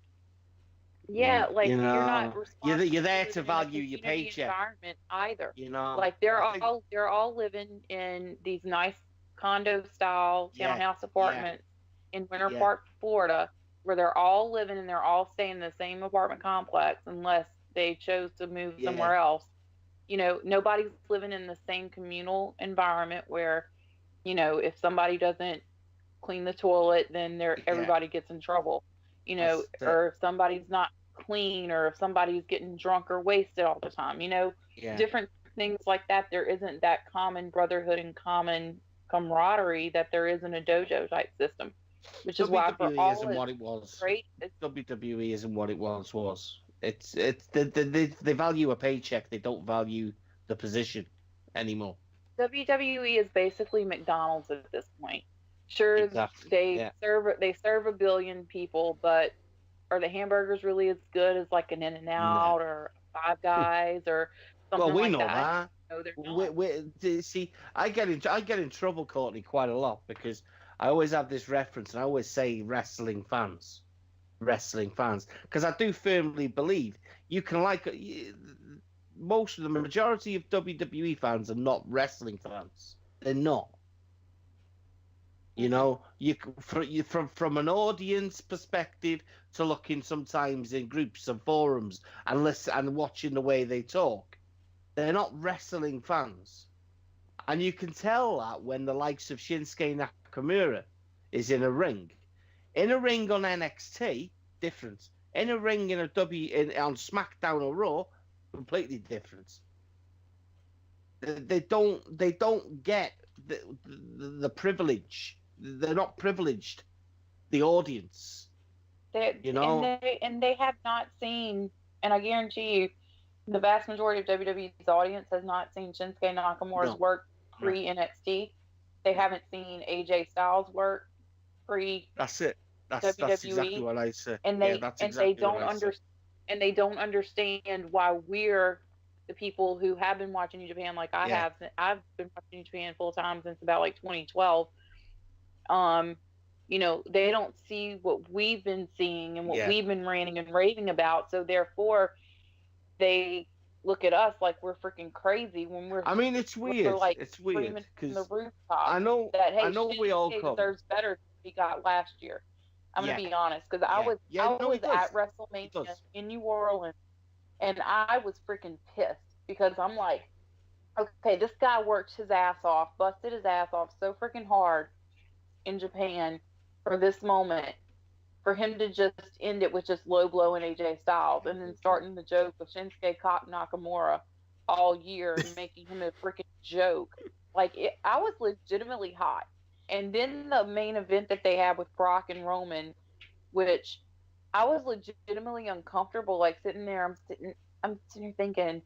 Yeah, like, you're not responsible. You're there to value your paycheck. Environment either. You know, like they're all living in these nice condo style townhouse apartments in Winter Park, Florida, where they're all living and they're all staying in the same apartment complex, unless they chose to move somewhere else. You know, nobody's living in the same communal environment where, you know, if somebody doesn't clean the toilet, then everybody gets in trouble. You know, or if somebody's not clean, or if somebody's getting drunk or wasted all the time. You know, different things like that. There isn't that common brotherhood and common camaraderie that there is in a dojo type system, which is why for all isn't what it was. Great. WWE isn't what it once was. It's they value a paycheck. They don't value the position anymore. WWE is basically McDonald's at this point. Sure, exactly. They serve a billion people, but are the hamburgers really as good as like an In-N-Out or Five Guys or something like that? Well, we know that. No, they're not. See, I get in trouble, Courtney, quite a lot, because I always have this reference, and I always say wrestling fans, because I do firmly believe you can most of the majority of WWE fans are not wrestling fans. They're not. You know, from an audience perspective, to looking sometimes in groups and forums and listen and watching the way they talk, they're not wrestling fans, and you can tell that when the likes of Shinsuke Nakamura is in a ring on NXT, different. In a ring on SmackDown or Raw, completely different. They don't get the privilege. They're not privileged. The audience, and they have not seen, and I guarantee you, the vast majority of WWE's audience has not seen Shinsuke Nakamura's work pre NXT. They haven't seen AJ Styles' work pre. That's it. That's exactly what I say. And they don't understand why we're the people who have been watching New Japan like I have. I've been watching New Japan full time since about like 2012. You know, they don't see what we've been seeing and what we've been ranting and raving about. So therefore, they look at us like we're freaking crazy when we're. I mean, it's weird. Like, it's weird because the rooftop. I know we all come. Deserves better than we got last year. I'm gonna be honest, because I was at WrestleMania in New Orleans And I was freaking pissed because I'm like, okay, this guy worked his ass off, busted his ass off so freaking hard in Japan for this moment, for him to just end it with just low blowing AJ Styles and then starting the joke with Shinsuke Nakamura all year and making him a freaking joke. Like, I was legitimately hot. And then the main event that they had with Brock and Roman, which I was legitimately uncomfortable, like sitting there, I'm sitting here thinking,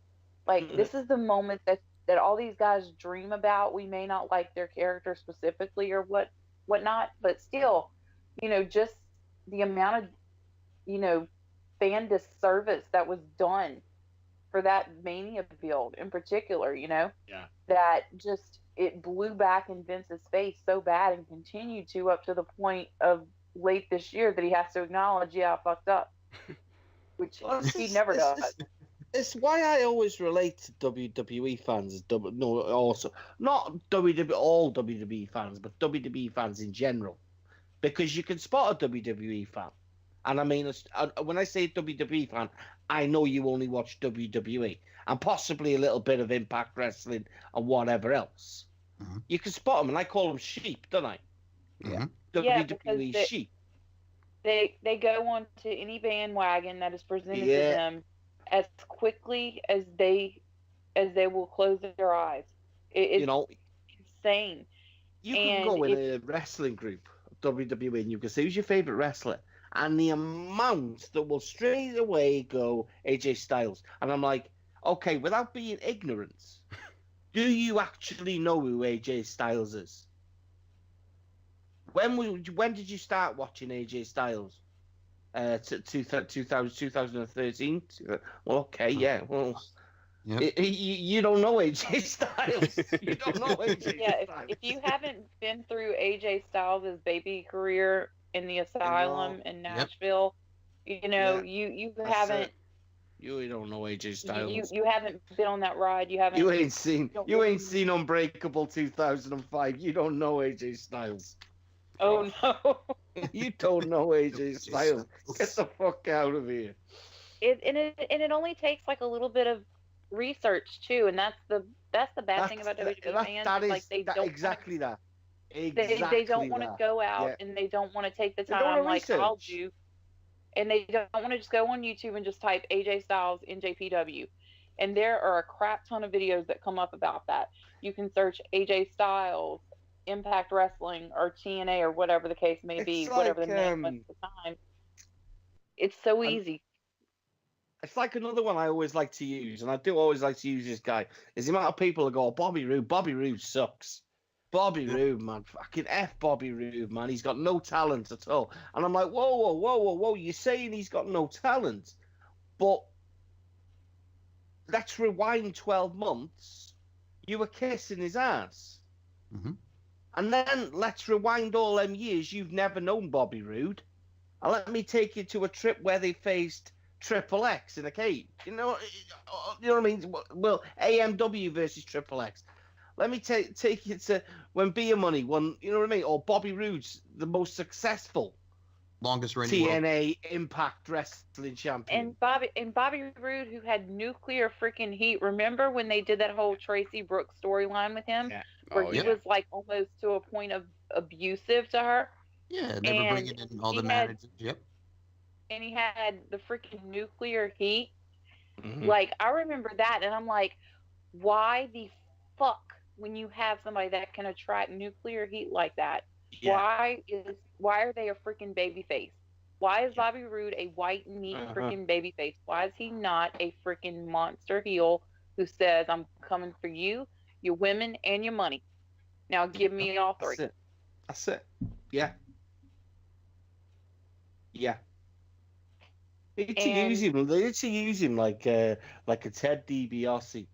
like, this is the moment that all these guys dream about. We may not like their character specifically or whatnot, but still, just the amount of, fan disservice that was done for that Mania build in particular, Yeah. that just, it blew back in Vince's face so bad and continued to up to the point of late this year that he has to acknowledge, yeah, I fucked up, which he never does. It's why I always relate to WWE fans as also not all WWE fans, but WWE fans in general, because you can spot a WWE fan, and I mean, when I say WWE fan, I know you only watch WWE and possibly a little bit of Impact Wrestling and whatever else. Mm-hmm. You can spot them, and I call them sheep, don't I? Yeah. WWE sheep. They go on to any bandwagon that is presented to them as quickly as they will close their eyes. It's insane. You can go in a wrestling group, WWE, and you can say, who's your favorite wrestler? And the amount that will straight away go AJ Styles. And I'm like, okay, without being ignorant, do you actually know who AJ Styles is? When did you start watching AJ Styles? 2013. Well, okay, yeah. Well, yep. You don't know AJ Styles. You don't know AJ Styles. If you haven't been through AJ Styles' baby career in the Asylum in Nashville, you haven't. You don't know AJ Styles. You haven't been on that ride. You haven't. You ain't seen Unbreakable 2005. You don't know AJ Styles. Oh no. You don't know AJ Styles. Get the fuck out of here. It only takes like a little bit of research too, and that's the bad thing about WWE fans. They don't want to go out and they don't want to take the time like I'll do, and they don't want to just go on YouTube and just type AJ Styles NJPW, and there are a crap ton of videos that come up about that. You can search AJ Styles Impact Wrestling or TNA or whatever the case may be, whatever the name was at the time. It's so easy. It's like another one I always like to use, and I do always like to use this guy, is the amount of people that go, Bobby Roode sucks. Bobby Roode, man, fucking F Bobby Roode, man. He's got no talent at all. And I'm like, whoa. You're saying he's got no talent, but let's rewind 12 months. You were kissing his ass. Mm-hmm. And then let's rewind all them years you've never known Bobby Roode. And let me take you to a trip where they faced Triple X in a cage. You know what I mean? Well, AMW versus Triple X. Let me take you to when Beer Money won, you know what I mean? Or Bobby Roode's the most successful longest reigning TNA Impact Wrestling champion. And Bobby Roode, who had nuclear freaking heat. Remember when they did that whole Tracy Brooks storyline with him? Yeah. Where he was like almost to a point of abusive to her. Yeah, they were bringing in all the managers. Yep. And he had the freaking nuclear heat. Mm-hmm. Like, I remember that, and I'm like, why the fuck, when you have somebody that can attract nuclear heat like that, why are they a freaking babyface? Why is Bobby Roode a white meat freaking babyface? Why is he not a freaking monster heel who says, I'm coming for you, your women, and your money? Now give me all three. That's it. Yeah. Yeah. They need to use him like a Ted DiBiase.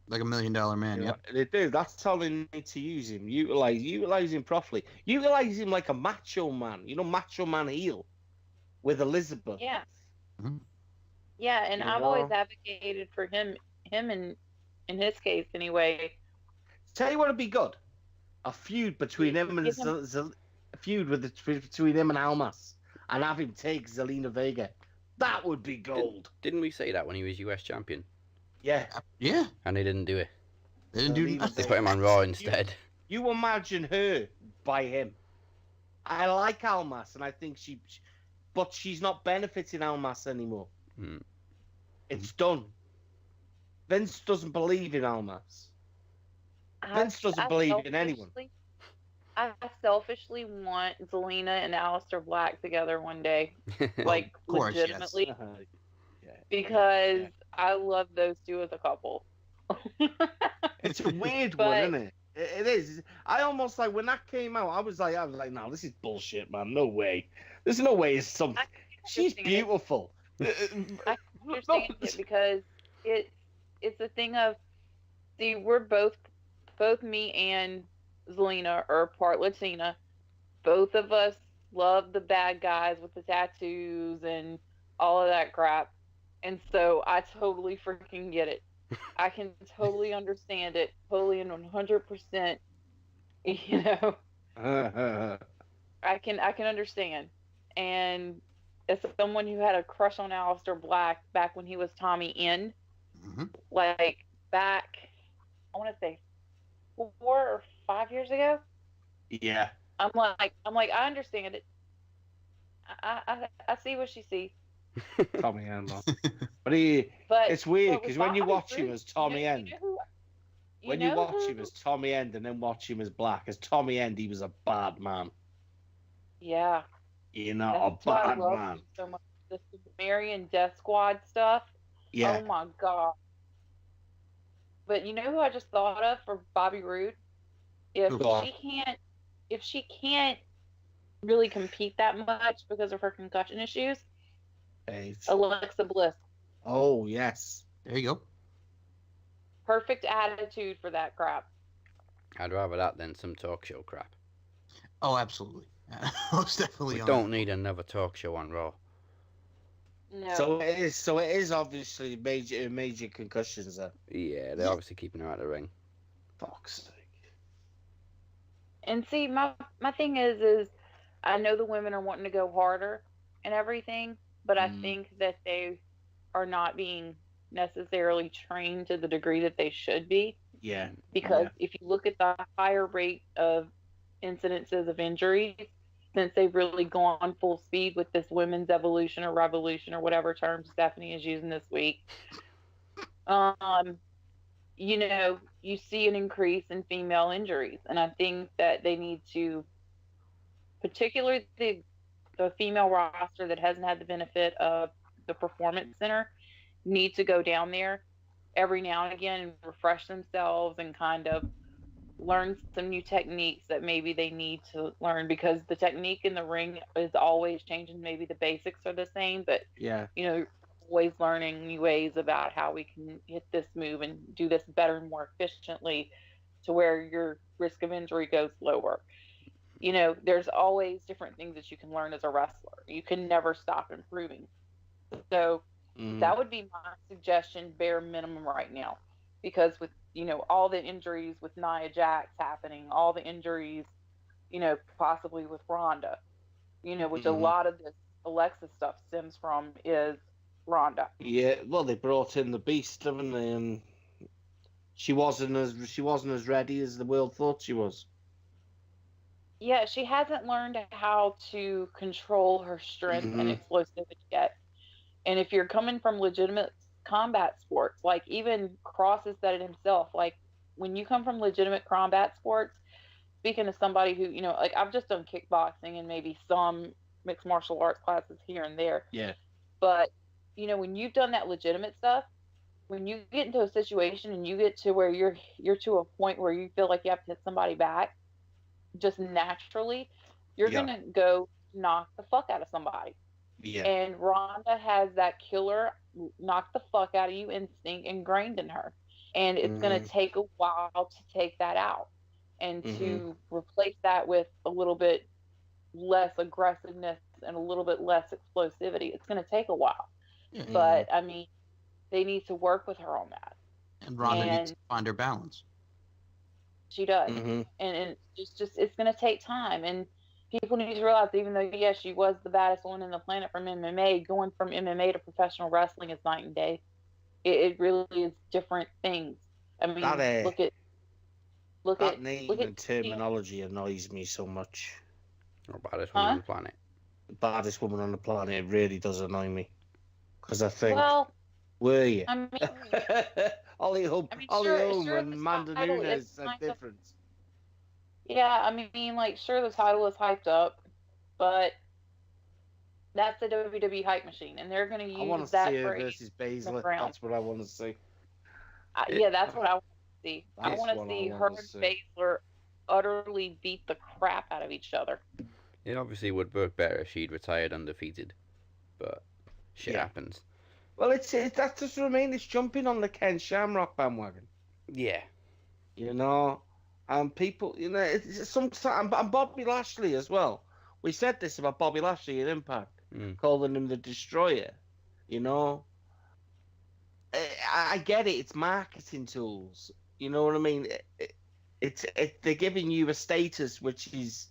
Like $1 million man, yep. They do. That's how they need to use him. Utilize him properly. Utilize him like a macho man. Macho man heel with Elizabeth. Yeah. Mm-hmm. Yeah, and I've always advocated for him in his case anyway. Tell you what would be good. A feud between him and between him and Almas, and have him take Zelina Vega. That would be gold. Didn't we say that when he was US champion? Yeah. Yeah. And they didn't do it. They didn't do They nothing. They put him on Raw instead. You imagine her by him. I like Almas, and I think but she's not benefiting Almas anymore. Mm. It's done. Vince doesn't believe in Almas. Vince doesn't believe in anyone. I selfishly want Zelina and Aleister Black together one day, like of course, legitimately, yes. because I love those two as a couple. It's a weird one, isn't it? It is. I almost like when that came out. I was like, no, this is bullshit, man. No way. There's no way it's something. She's beautiful. I understand it because it's a thing of, see, we're both me and Zelina are part Latina. Both of us love the bad guys with the tattoos and all of that crap. And so I totally freaking get it. I can totally understand it, totally and 100%. You know, I can understand. And as someone who had a crush on Aleister Black back when he was Tommy End, like back, I want to say 4 or 5 years ago. Yeah. I'm like, I understand it. I see what she sees. Tommy End, but it's weird because when you watch him as Tommy End, when you watch him as Tommy End and then watch him as Black, as Tommy End, he was a bad man. Yeah. You know, a bad man. So much. The Sumerian Death Squad stuff. Yeah. Oh my god. But you know who I just thought of for Bobby Roode? If she can't really compete that much because of her concussion issues, Alexa Bliss. Oh yes. There you go. Perfect attitude for that crap. I'd rather that than some talk show crap. Oh, absolutely. Most definitely. We don't need another talk show on Raw. No. So it is obviously major concussions there. Yeah, they're obviously keeping her out of the ring. Fuck's sake. And see, my thing is I know the women are wanting to go harder and everything, but I think that they are not being necessarily trained to the degree that they should be. Yeah. Because if you look at the higher rate of incidences of injuries, since they've really gone full speed with this women's evolution or revolution or whatever term Stephanie is using this week, you know, you see an increase in female injuries. And I think that they need to, particularly the female roster that hasn't had the benefit of the Performance Center, need to go down there every now and again and refresh themselves and kind of learn some new techniques that maybe they need to learn, because the technique in the ring is always changing. Maybe the basics are the same, but you know, always learning new ways about how we can hit this move and do this better and more efficiently to where your risk of injury goes lower. You know, there's always different things that you can learn as a wrestler. You can never stop improving. So that would be my suggestion, bare minimum right now, because with, you know, all the injuries with Nia Jax happening, all the injuries, you know, possibly with Ronda, you know, which a lot of this Alexa stuff stems from is Ronda. Yeah, well, they brought in the Beast, haven't they? And she wasn't as ready as the world thought she was. Yeah, she hasn't learned how to control her strength and explosivity yet. And if you're coming from legitimate combat sports, like even Cross has said it himself, like when you come from legitimate combat sports, speaking to somebody who, you know, like I've just done kickboxing and maybe some mixed martial arts classes here and there. Yeah. But, you know, when you've done that legitimate stuff, when you get into a situation and you get to where you're to a point where you feel like you have to hit somebody back, just naturally, you're going to go knock the fuck out of somebody. Yeah. And Ronda has that killer knock the fuck out of you instinct ingrained in her. And it's going to take a while to take that out and to replace that with a little bit less aggressiveness and a little bit less explosivity. It's going to take a while. But, I mean, they need to work with her on that. And Ronda needs to find her balance. She does. And it's just it's going to take time. And people need to realize, even though, yes, she was the baddest woman in the planet from MMA, going from MMA to professional wrestling is night and day. It really is different things. I mean, That look that at name and terminology annoys me so much. Or baddest woman on the planet. The baddest woman on the planet, it really does annoy me. Because I think, well, were you? I mean, Ollie Holm sure and the Amanda title Nunes is said kind of, different. yeah, I mean, like, sure, the title is hyped up, but that's the WWE hype machine, and they're going to I want use to that see her for versus Baszler. ground. That's what I want to see. Yeah, that's what I want to see. I That's want to what I see wanna her and see. Baszler utterly beat the crap out of each other. It obviously would work better if she'd retired undefeated, but shit happens. Well, that's just what I mean. It's jumping on the Ken Shamrock bandwagon. Yeah. You know, and people, you know, it's sometimes, and Bobby Lashley as well. We said this about Bobby Lashley at Impact, calling him the Destroyer. You know, I get it. It's marketing tools. You know what I mean? They're giving you a status which is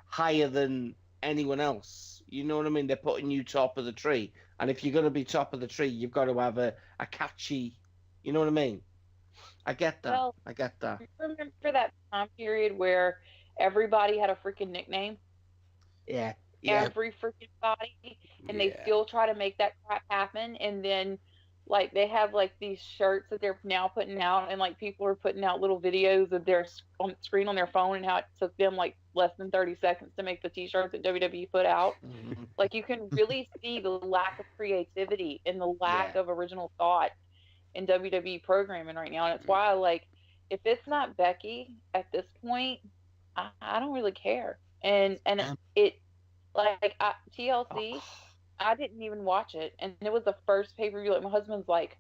higher than anyone else. You know what I mean? They're putting you top of the tree. And if you're going to be top of the tree, you've got to have a catchy, you know what I mean? I get that. Well, I get that. Remember that time period where everybody had a freaking nickname? Yeah. Every freaking body. And they still try to make that crap happen. And then, like, they have, like, these shirts that they're now putting out. And, like, people are putting out little videos of their screen on their phone and how it took them, like, less than 30 seconds to make the T-shirts that WWE put out. Like, you can really see the lack of creativity and the lack of original thought in WWE programming right now. And it's why, like, if it's not Becky at this point, I don't really care. And it, like, TLC, I didn't even watch it. And it was the first pay-per-view. Like, my husband's like,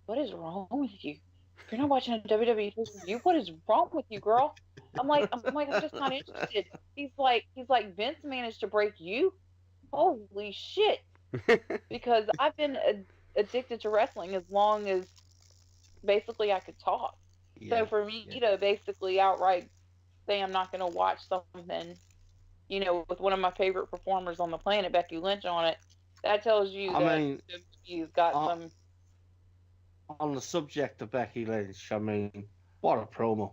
what is wrong with you? If you're not watching a WWE pay-per-view, what is wrong with you, girl? I'm like, I'm just not interested. He's like, Vince managed to break you? Holy shit. Because I've been addicted to wrestling as long as basically I could talk. So for me to basically outright say I'm not going to watch something, you know, with one of my favorite performers on the planet, Becky Lynch, on it, that tells you WWE's got some. On the subject of Becky Lynch, I mean, what a promo.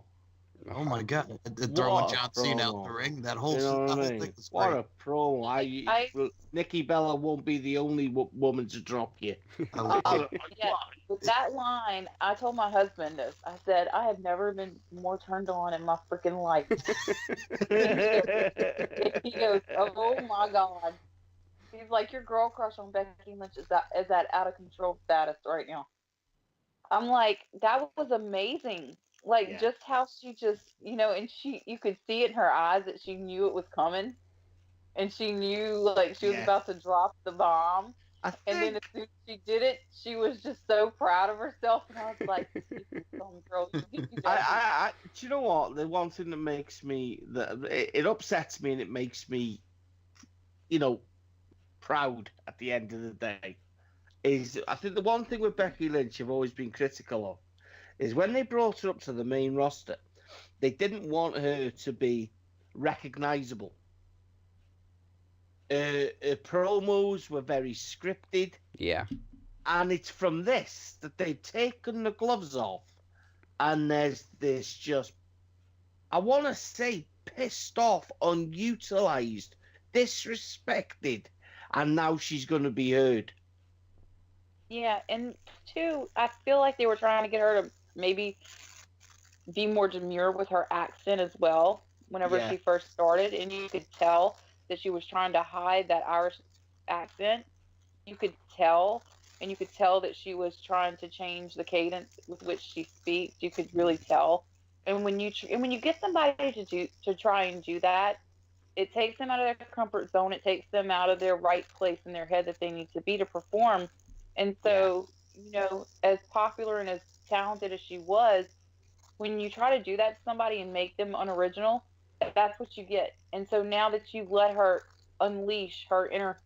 Oh my God! Throwing John Cena out the ring, that whole, thing was what a promo! Nikki Bella won't be the only woman to drop you. With that line, I told my husband this. I said, I have never been more turned on in my freaking life. He goes, oh my God. He's like, your girl crush on Becky Lynch is that out of control status right now. I'm like, that was amazing. Like, just how she just, you know, and you could see it in her eyes that she knew it was coming. And she knew, like, she was about to drop the bomb. And then as soon as she did it, she was just so proud of herself. And I was like, girl, do you know what? The one thing that makes me, it upsets me and it makes me, you know, proud at the end of the day, is I think the one thing with Becky Lynch I've always been critical of is when they brought her up to the main roster, they didn't want her to be recognizable. Her promos were very scripted. Yeah. And it's from this that they've taken the gloves off. And there's this just, I want to say, pissed off, unutilized, disrespected. And now she's going to be heard. Yeah, and two, I feel like they were trying to get her to maybe be more demure with her accent as well whenever she first started. And you could tell that she was trying to hide that Irish accent. You could tell, and you could tell that she was trying to change the cadence with which she speaks. You could really tell. And when you get somebody to try and do that, it takes them out of their comfort zone. It takes them out of their right place in their head that they need to be to perform. And so, you know, as popular and as talented as she was, when you try to do that to somebody and make them unoriginal, that's what you get. And so now that you've let her unleash her inner,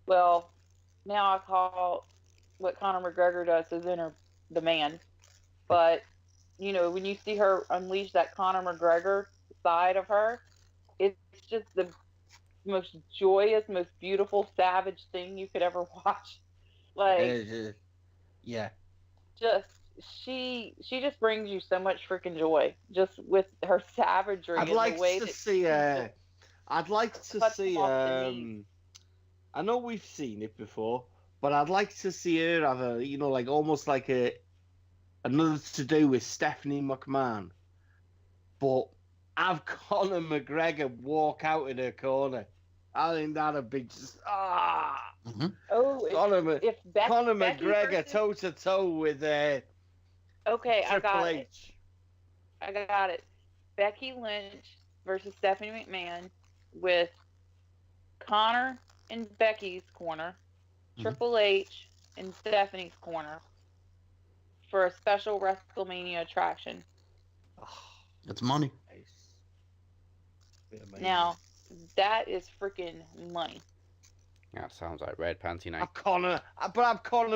well, now I call what Conor McGregor does his inner the man. But, you know, when you see her unleash that Conor McGregor side of her, it's just the most joyous, most beautiful, savage thing you could ever watch. Like, yeah. just she just brings you so much freaking joy, just with her savagery I'd and like the way to that see. I'd like to cuts see. them off the knees. I know we've seen it before, but I'd like to see her have a, like almost like another to do with Stephanie McMahon, but have Conor McGregor walk out in her corner. I think that'd be just Mm-hmm. Oh, if Conor Becky McGregor versus, toe to toe with okay, I Triple got H. I got it. Becky Lynch versus Stephanie McMahon with Connor in Becky's corner, Triple H in Stephanie's corner for a special WrestleMania attraction. That's money. Nice. Now, that is freaking money. That sounds like red panty night. I'm Conor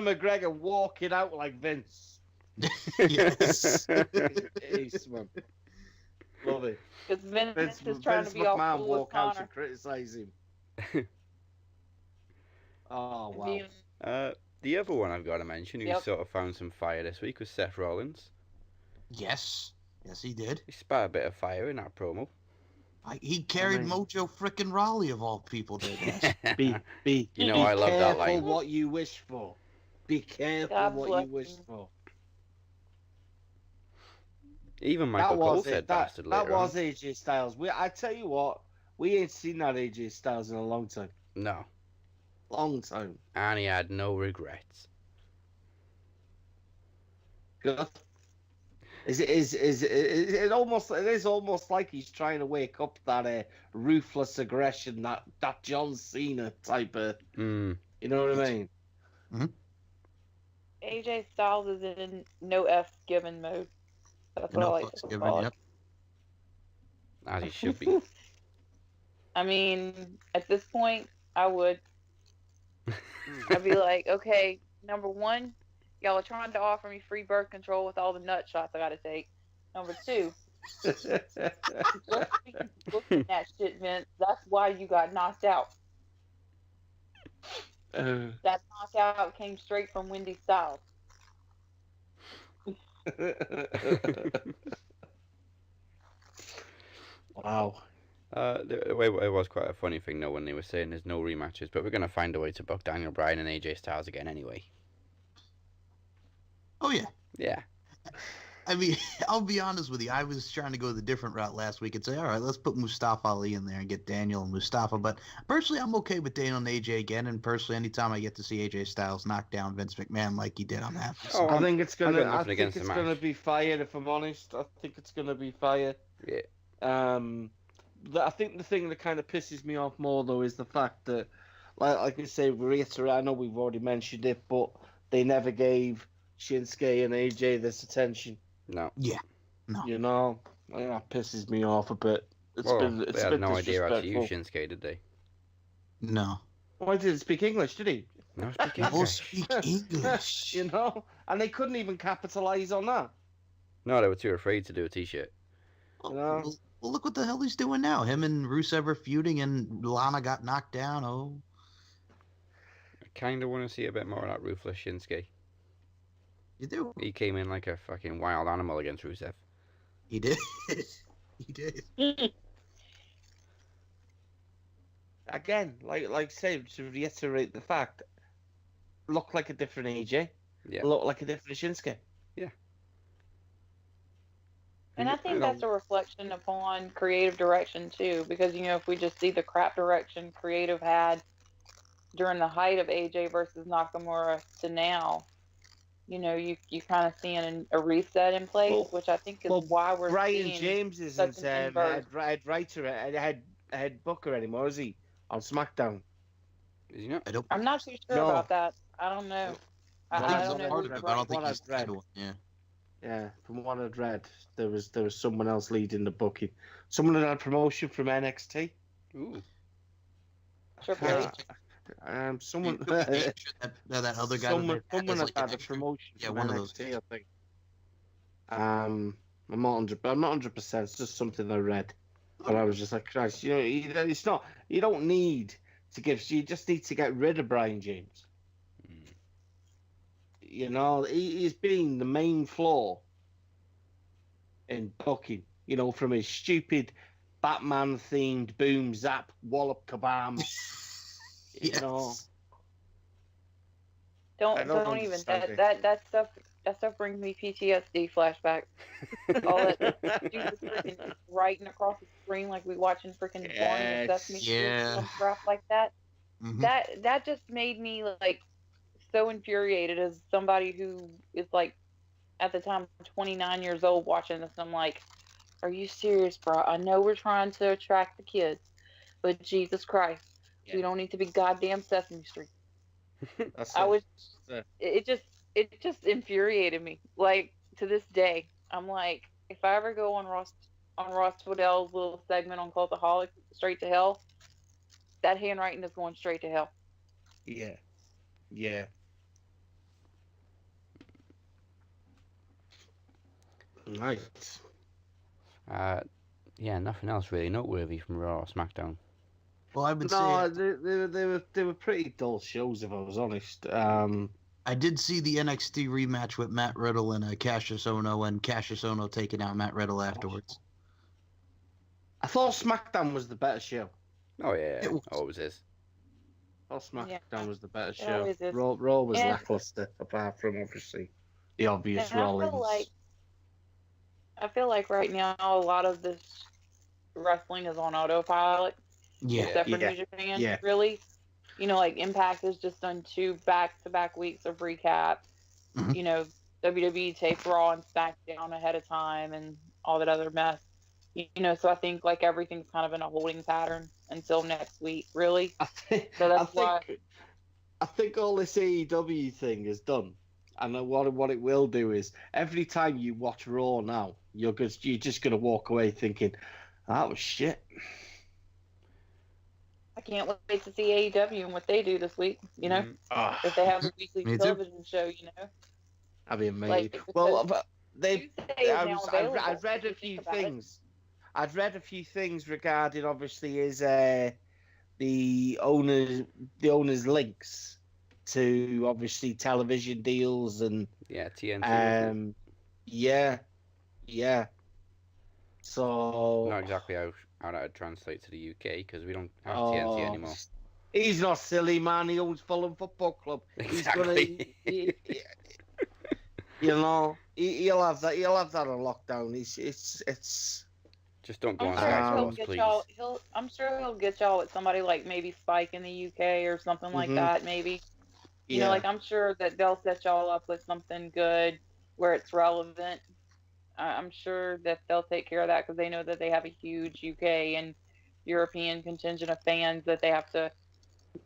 McGregor walking out like Vince. Yes. Ace, man. Love it. Because Vince is trying Vince to be all McMahon cool walk with out Connor. and criticize him. Oh, wow. The other one I've got to mention, who Yep. sort of found some fire this week, was Seth Rollins. Yes, he did. He spat a bit of fire in that promo. He carried Mojo frickin' Rawley of all people, did he? Be I love that line. careful what you wish for. Be careful God what bless you wish him. for. Even Michael Cole said that bastard later was on. AJ Styles. I tell you what, we ain't seen that AJ Styles in a long time. No. Long time. And he had no regrets. Good. It is almost like he's trying to wake up that ruthless aggression, that John Cena type of. Mm. You know what I mean? Mm-hmm. AJ Styles is in no F given mode. That's what I like to call it. Yep. As he should be. I mean, at this point, I would. I'd be like, okay, number one, y'all are trying to offer me free birth control with all the nut shots I gotta take. Number two, just looking at shit, Vince, that's why you got knocked out. That knockout came straight from Wendy Styles. Wow. It was quite a funny thing, though, when they were saying there's no rematches, but we're going to find a way to book Daniel Bryan and AJ Styles again anyway. Oh, yeah. Yeah. I mean, I'll be honest with you. I was trying to go the different route last week and say, all right, let's put Mustafa Ali in there and get Daniel and Mustafa. But personally, I'm okay with Daniel and AJ again. And personally, anytime I get to see AJ Styles knock down Vince McMahon like he did, I'm happy. Oh, I think it's gonna. got nothing I against think it's the gonna match. be fire. If I'm honest, I think it's gonna be fire. Yeah. I think the thing that kind of pisses me off more though is the fact that, like I say, reiterate. I know we've already mentioned it, but they never gave Shinsuke and AJ this attention. No. Yeah. No. You know, that pisses me off a bit. It's Well, been they had no idea how to disrespectful. use Shinsuke, did they? No. Why didn't he speak English? Did he? No, speak People English. speak English. You know, and they couldn't even capitalize on that. No, they were too afraid to do a t-shirt. No. Well, look what the hell he's doing now. Him and Rusev are feuding, and Lana got knocked down. Oh. I kind of want to see a bit more of that ruthless Shinsuke. You do. He came in like a fucking wild animal against Rusev. He did. He did. Again, like say, to reiterate the fact, look like a different AJ, Yeah. look like a different Shinsuke. Yeah. And I think that's a reflection upon creative direction too, because if we just see the crap direction creative had during the height of AJ versus Nakamura to now, you kind of seeing a reset in place, which I think is why we're Brian seeing James isn't such an inverse. head booker anymore, is he? On SmackDown. Is he not? I'm not too sure No. about that. I don't know. I don't know. Part who's of it, but I don't think What he's I've read. the one. Yeah. Yeah, from what I'd read, there was someone else leading the booking. Someone that had promotion from NXT. Ooh. Triple H. Someone. that other guy. Someone had had like an had a extra- promotion Yeah, from one of those. NXT, I think. I'm not 100%. It's just something I read. And I was just like, Christ, it's not. You don't need to give. You just need to get rid of Brian James. He's been the main flaw in booking. From his stupid Batman-themed boom zap wallop kabam. Yes. Don't even that stuff brings me PTSD flashbacks. All that Jesus freaking writing across the screen like we watching freaking porn and Sesame Street crap like that. Mhm. That just made me like so infuriated as somebody who is like at the time 29 years old watching this. I'm like, are you serious, bro? I know we're trying to attract the kids, but Jesus Christ, we don't need to be goddamn Sesame Street. It just infuriated me. Like to this day, I'm like, if I ever go on Ross Waddell's little segment on Cultaholic, Straight to Hell, that handwriting is going straight to hell. Yeah. Right. Nothing else really noteworthy from Raw or SmackDown. Well, I would say they were pretty dull shows, if I was honest. I did see the NXT rematch with Matt Riddle and Cassius Ohno, and Cassius Ohno taking out Matt Riddle afterwards. I thought SmackDown was the better show. Oh yeah, always is. I thought SmackDown was the better show. Is. Raw was lackluster, apart from obviously the obvious Rollins. I feel like right now a lot of this wrestling is on autopilot. Except for New Japan, really. Like Impact has just done 2 back-to-back weeks of recaps. Mm-hmm. WWE taped Raw and SmackDown ahead of time and all that other mess. So I think like everything's kind of in a holding pattern until next week, really. I think all this AEW thing is done. And what it will do is every time you watch Raw now, you're just going to walk away thinking, that was shit. I can't wait to see AEW and what they do this week, if they have a weekly television show, That'd be amazing. Like, I've read a few things. I've read a few things regarding, obviously, is the owners' links to, obviously, television deals and TNT. So not exactly how that would translate to the UK because we don't have TNT anymore. He's not silly, man. He owns Fulham Football Club. Exactly. He'll have that. He'll have that on lockdown. It's. Just don't go on Sky Sports, please. I'm sure he'll get y'all with somebody like maybe Spike in the UK or something like that. Maybe. I'm sure that they'll set y'all up with something good where it's relevant. I'm sure that they'll take care of that because they know that they have a huge UK and European contingent of fans that they have to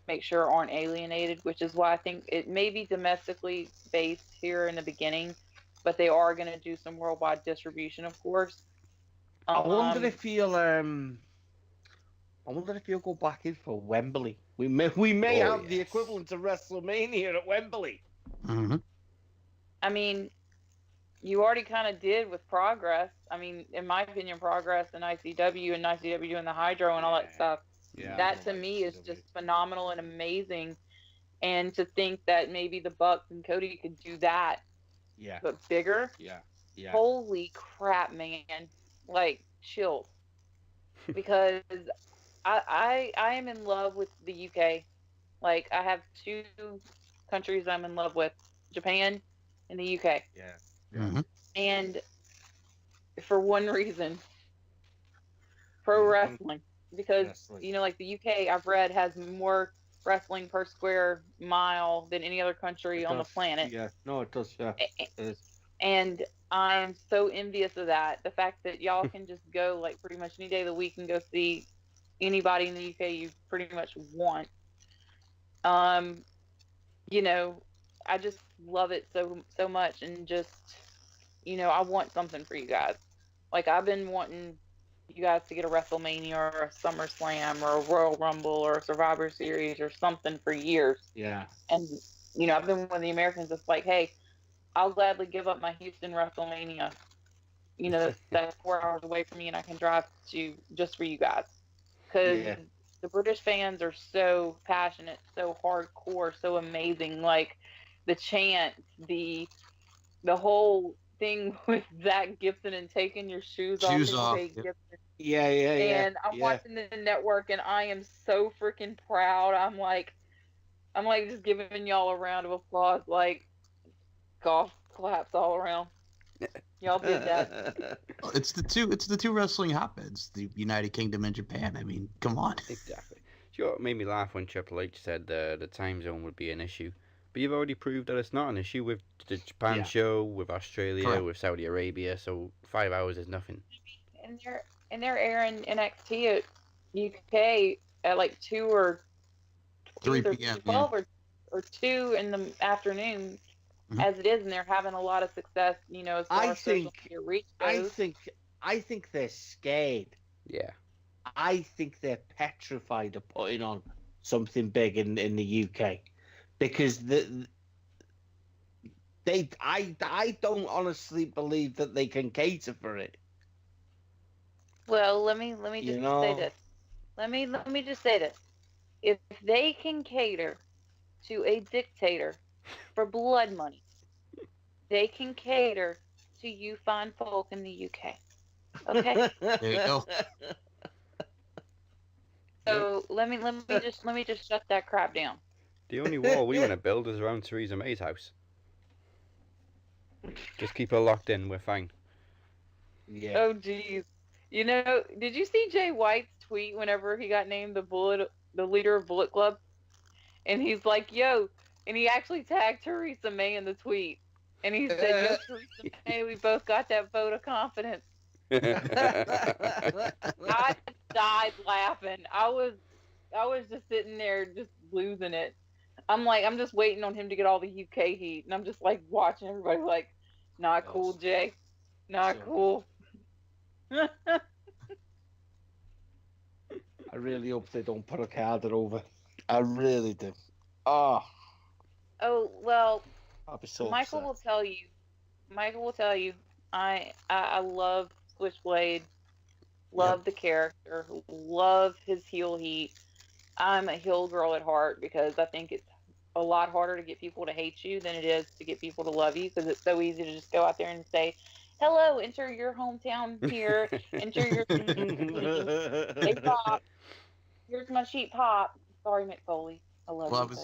make sure aren't alienated, which is why I think it may be domestically based here in the beginning, but they are going to do some worldwide distribution, of course. I wonder if you'll go back in for Wembley. We may have the equivalent of WrestleMania at Wembley. Mm-hmm. I mean, you already kind of did with Progress. I mean, in my opinion, Progress and ICW and the Hydro and all that stuff. Yeah, that to me is just phenomenal and amazing. And to think that maybe the Bucks and Cody could do that, but bigger. Yeah. Holy crap, man! Like chills, because I am in love with the UK. Like I have 2 countries I'm in love with: Japan and the UK. Yeah. Mm-hmm. And for one reason, pro wrestling, because like the UK I've read has more wrestling per square mile than any other country on the planet. Yeah, no, it does. Yeah, it is. And I'm so envious of that. The fact that y'all can just go like pretty much any day of the week and go see anybody in the UK you pretty much want. I just love it so much, and just I want something for you guys. Like I've been wanting you guys to get a WrestleMania or a SummerSlam or a Royal Rumble or a Survivor Series or something for years. Yeah. And I've been one of the Americans that's like, hey, I'll gladly give up my Houston WrestleMania that's 4 hours away from me, and I can drive to just for you guys. Because the British fans are so passionate, so hardcore, so amazing. Like the chants, the whole thing with Zach Gibson and taking your shoes off. Yep. Yeah. And I'm watching the network, and I am so freaking proud. I'm like just giving y'all a round of applause, like golf claps all around. Y'all did that. It's the two wrestling hotbeds, the United Kingdom and Japan. I mean, come on. Exactly. You know what made me laugh when Triple H said the time zone would be an issue, but you've already proved that it's not an issue with the Japan show, with Australia, Correct. with Saudi Arabia. So 5 hours is nothing. And they're airing NXT at UK at like 2 or 3 p.m. 12 or 2 in the afternoon, as it is, and they're having a lot of success. As far as social media reach goes. I think they're scared. Yeah. I think they're petrified of putting on something big in the UK, because I don't honestly believe that they can cater for it. Well, let me just say this. Let me just say this. If they can cater to a dictator for blood money, they can cater to you fine folk in the UK. Okay? There you go. So let me just shut that crap down. The only wall we want to build is around Theresa May's house. Just keep her locked in. We're fine. Yeah. Oh geez. Did you see Jay White's tweet whenever he got named the leader of Bullet Club? And he's like, yo, and he actually tagged Theresa May in the tweet. And he said, yo, Theresa May, we both got that vote of confidence. I died laughing. I was just sitting there just losing it. I'm just waiting on him to get all the UK heat, and I'm just like watching everybody like, not cool, Jay. Not cool. I really hope they don't put a card over. I really do. Oh, well, I'll be so Michael upset. will tell you, I love Switchblade, love the character, love his heel heat. I'm a heel girl at heart, because I think it's a lot harder to get people to hate you than it is to get people to love you, because it's so easy to just go out there and say, hello, enter your hometown here, enter your hey pop, here's my sheep pop. Sorry, Mick Foley, I love you.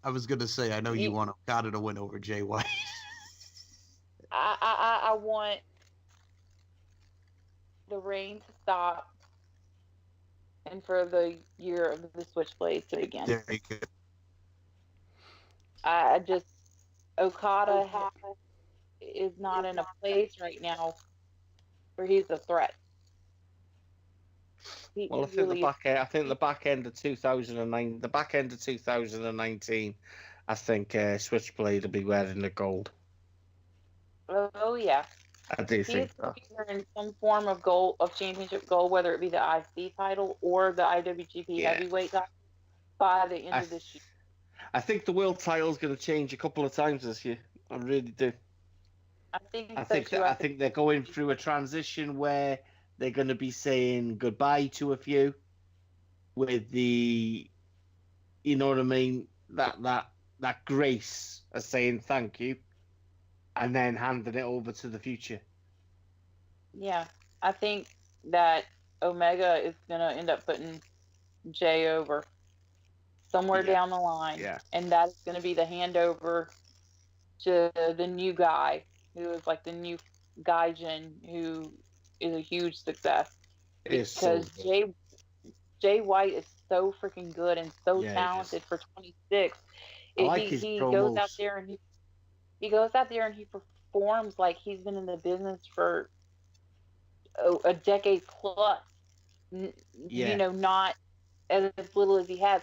I was gonna say, I know you want Okada to win over Jay White. I want the reign to stop, and for the year of the Switchblade to begin. There you go. I just, Okada is not in a place right now where he's a threat. I think the back end of 2009, the back end of 2019, I think Switchblade will be wearing the gold. Oh yeah. I do think that. He's wearing some form of gold, of championship gold, whether it be the IC title or the IWGP Heavyweight title, by the end of this year. I think the world title is going to change a couple of times this year. I really do. I think they're going through a transition where they're going to be saying goodbye to a few, with the, you know what I mean, that grace of saying thank you, and then handing it over to the future. Yeah, I think that Omega is going to end up putting Jay over somewhere down the line. Yeah. And that's going to be the handover to the new guy, who is like the new Gaijin, who is a huge success. Because Jay White is so freaking good and so talented for 26. He goes out there and he performs like he's been in the business for a decade plus. Not as little as he has.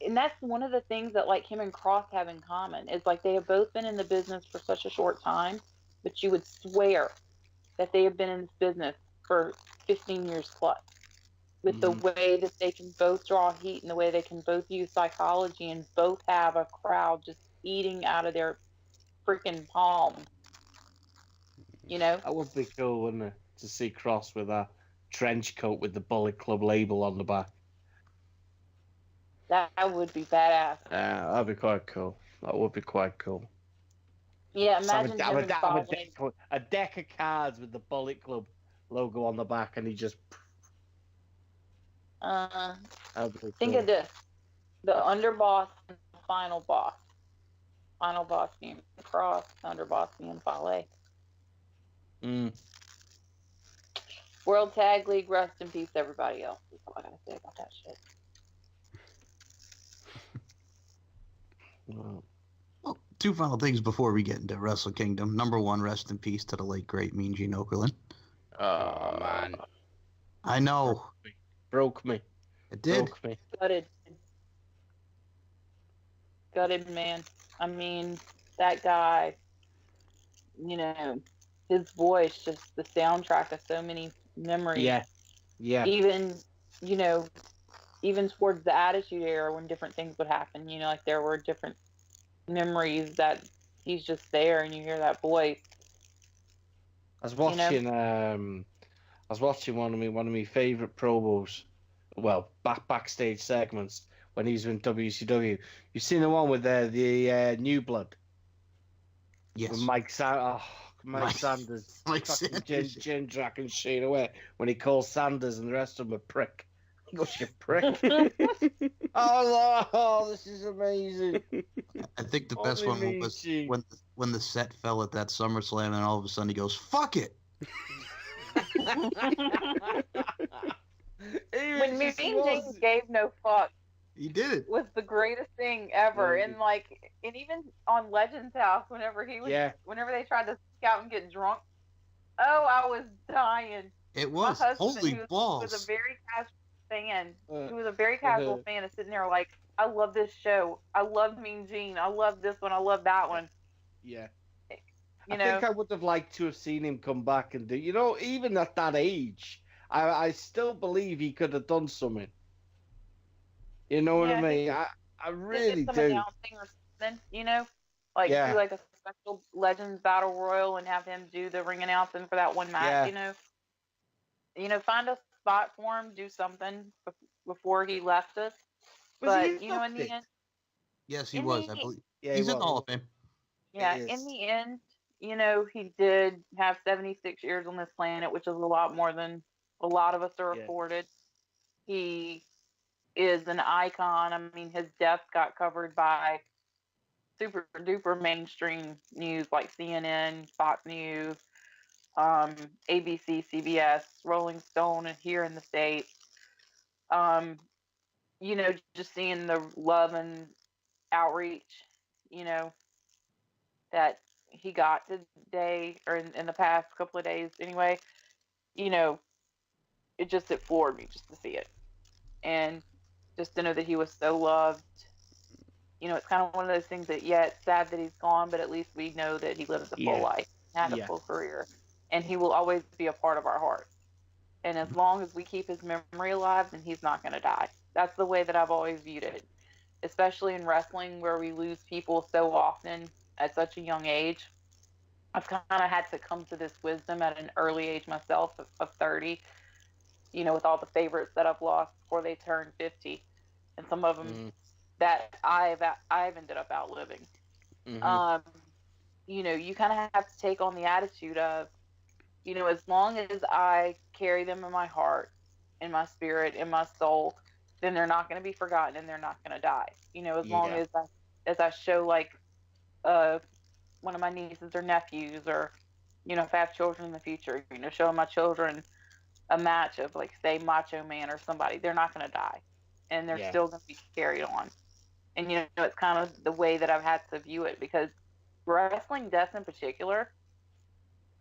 And that's one of the things that like him and Cross have in common, is like they have both been in the business for such a short time, but you would swear that they have been in this business for 15 years plus, with the way that they can both draw heat and the way they can both use psychology and both have a crowd just eating out of their freaking palm. You know, That would be cool, wouldn't it? To see Cross with a trench coat with the Bullet Club label on the back. that would be badass. That'd be quite cool. That would be quite cool. Yeah, Just have imagine him and Fale. a deck of cards with the Bullet Club logo on the back, and he just. That'd be Think cool. of this: the underboss and the final boss. Final boss being Cross, underboss being Fale. World Tag League, rest in peace, everybody else. That's all I gotta say about that shit. Well, two final things before we get into Wrestle Kingdom. Number one, rest in peace to the late great Mean Gene Okerlund. Oh man, I know. Broke me. It did. Broke me. Gutted, man. I mean, that guy, you know, his voice, just the soundtrack of so many memories. Yeah. Even, you know, even towards the Attitude Era when different things would happen, you know, like there were different memories that he's just there and you hear that voice. I was watching one of my favorite promos, well, backstage segments when he was in WCW. You've seen the one with the New Blood. Yes. With Mike Sanders. Mike Sanders. Gin and Shane away when he calls Sanders and the rest of them a prick. He goes, you prick. Oh, this is amazing. I think the best one was when the set fell at that SummerSlam and all of a sudden he goes, fuck it. When Mean Gene gave no fuck. He did it. Was the greatest thing ever. And even on Legends House, whenever they tried to scout and get drunk, I was dying. It was. Holy balls. He was a very casual fan. He was a very casual fan of sitting there like, I love this show. I love Mean Gene. I love this one. I love that one. Yeah. I think I would have liked to have seen him come back and do, even at that age, I still believe he could have done something. You know what I mean? I really do. Announcing or something, do like a special Legends Battle Royal and have him do the ring announcing for that one match, find a spot for him, do something before he left us. But, in the end... Yes, he was, I believe. Yeah, he's in the Hall of Fame. Yeah, in the end, he did have 76 years on this planet, which is a lot more than a lot of us are afforded. He is an icon. I mean, his death got covered by super duper mainstream news like CNN, Fox News, ABC, CBS, Rolling Stone here in the States. Just seeing the love and outreach, that he got today or in the past couple of days anyway, it floored me just to see it. And just to know that he was so loved. It's kind of one of those things that, it's sad that he's gone, but at least we know that he lived a full life, had a full career, and he will always be a part of our hearts. And as long as we keep his memory alive, then he's not going to die. That's the way that I've always viewed it, especially in wrestling where we lose people so often at such a young age. I've kind of had to come to this wisdom at an early age myself of 30, with all the favorites that I've lost before they turned 50, and some of them that I've ended up outliving. Mm-hmm. You kind of have to take on the attitude of, as long as I carry them in my heart, in my spirit, in my soul, then they're not going to be forgotten and they're not going to die. As long as I show like one of my nieces or nephews, or if I have children in the future, showing my children a match of like, say, Macho Man or somebody, they're not going to die and they're still going to be carried on. And it's kind of the way that I've had to view it, because wrestling deaths in particular,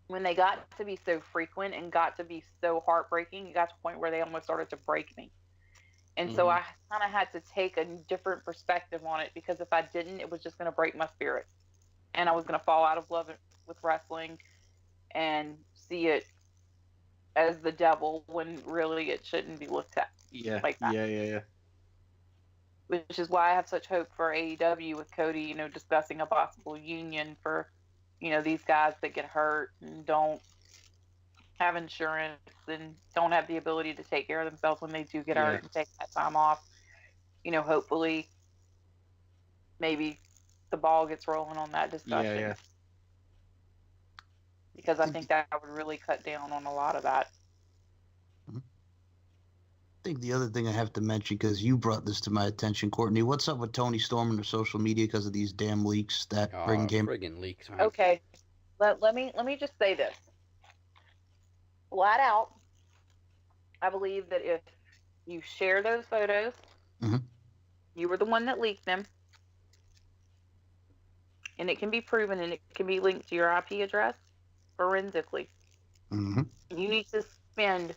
when they got to be so frequent and got to be so heartbreaking, it got to a point where they almost started to break me. And so I kind of had to take a different perspective on it, because if I didn't, it was just going to break my spirit. And I was going to fall out of love with wrestling and see it as the devil when really it shouldn't be looked at like that. Yeah. Which is why I have such hope for AEW with Cody, discussing a possible union for, these guys that get hurt and don't have insurance and don't have the ability to take care of themselves when they do get hurt and take that time off. Hopefully maybe the ball gets rolling on that discussion. Yeah. Because I think that would really cut down on a lot of that. I think the other thing I have to mention, because you brought this to my attention, Courtney, what's up with Toni Storm and her social media because of these damn leaks that friggin' leaks, man. Okay, let me just say this. Flat out, I believe that if you share those photos, you were the one that leaked them, and it can be proven and it can be linked to your IP address forensically, you need to spend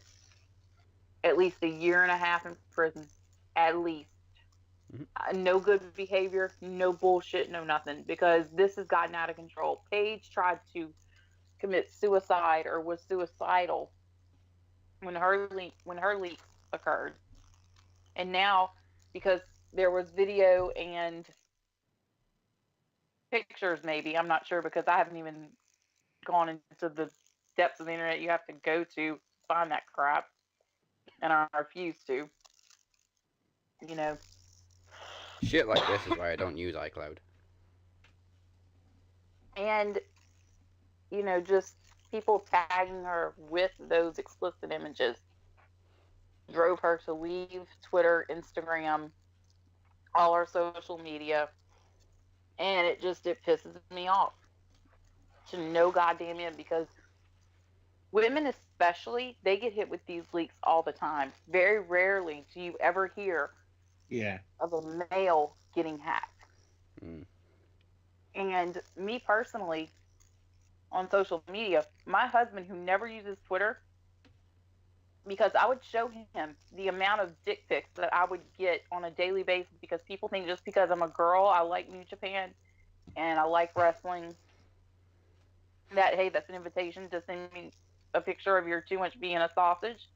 at least a year and a half in prison, at least. No good behavior, no bullshit, no nothing, because this has gotten out of control. Paige tried to commit suicide or was suicidal when her leaks occurred, and now because there was video and pictures, maybe, I'm not sure, because I haven't even gone into the depths of the internet you have to go to find that crap, and I refuse to. Shit like this is why I don't use iCloud. And just people tagging her with those explicit images drove her to leave Twitter, Instagram, all our social media, and it pisses me off to no goddamn end, because women especially, they get hit with these leaks all the time. Very rarely do you ever hear of a male getting hacked. And me personally, on social media, my husband, who never uses Twitter, because I would show him the amount of dick pics that I would get on a daily basis, because people think just because I'm a girl, I like New Japan and I like wrestling, that, hey, that's an invitation to send me a picture of your too much being a sausage,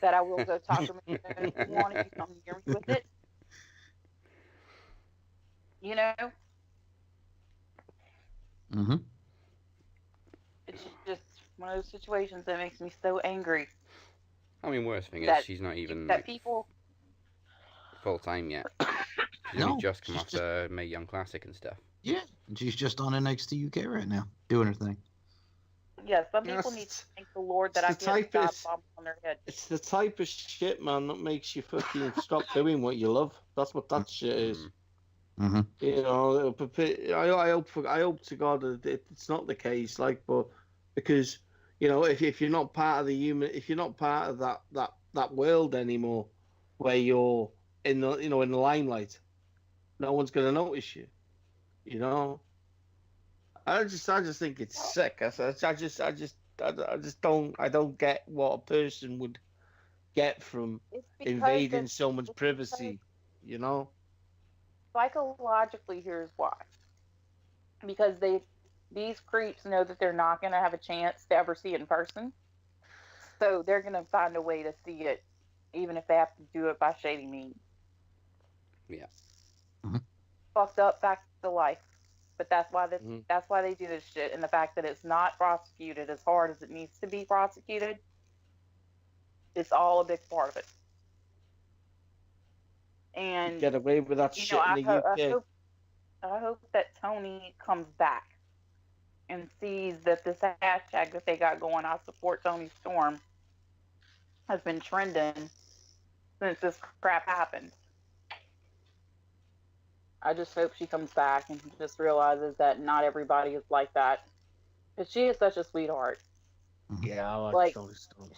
that I will go talk to him if you want, if you come near me with it. It's just one of those situations that makes me so angry. I mean, worst thing is she's not even full time yet. She's only just come off the Mae Young Classic and stuff. Yeah, and she's just on NXT UK right now, doing her thing. Yeah, some people need to thank the Lord that I get a bomb on their head. It's the type of shit, man, that makes you fucking stop doing what you love. That's what that shit is. I hope to God that it's not the case, but because if you're not part of if you're not part of that world anymore, where you're in the in the limelight, no one's gonna notice you. I just think it's sick. I just don't get what a person would get from invading someone's privacy. Psychologically, here's why. Because these creeps know that they're not going to have a chance to ever see it in person, so they're going to find a way to see it, even if they have to do it by shady means. Yeah. Fucked up, back to life. But that's why they do this shit, and the fact that it's not prosecuted as hard as it needs to be prosecuted, it's all a big part of it. And get away with that shit in the UK. I hope that Toni comes back and sees that this hashtag that they got going, I support Toni Storm, has been trending since this crap happened. I just hope she comes back and just realizes that not everybody is like that. Because she is such a sweetheart. Yeah, I like Toni Storm.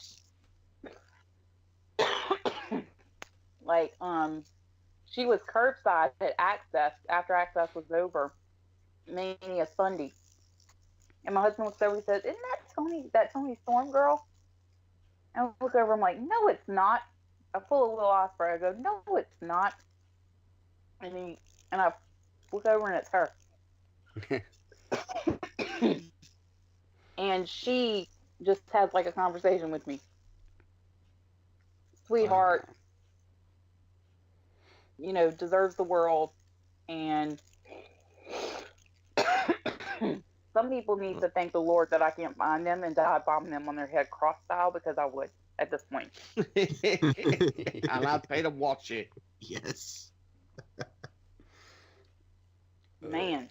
She was curbside at Access after Access was over, Mania Sunday. And my husband looks over and says, "Isn't that Toni Storm girl?" And I look over, I'm like, "No, it's not." I pull a little Osprey. I go, "No, it's not." And I look over and it's her. And she just has like a conversation with me. Sweetheart. Deserves the world, and Some people need to thank the Lord that I can't find them and dive bomb them on their head cross style, because I would at this point. And I'd pay to watch it. Yes. Man.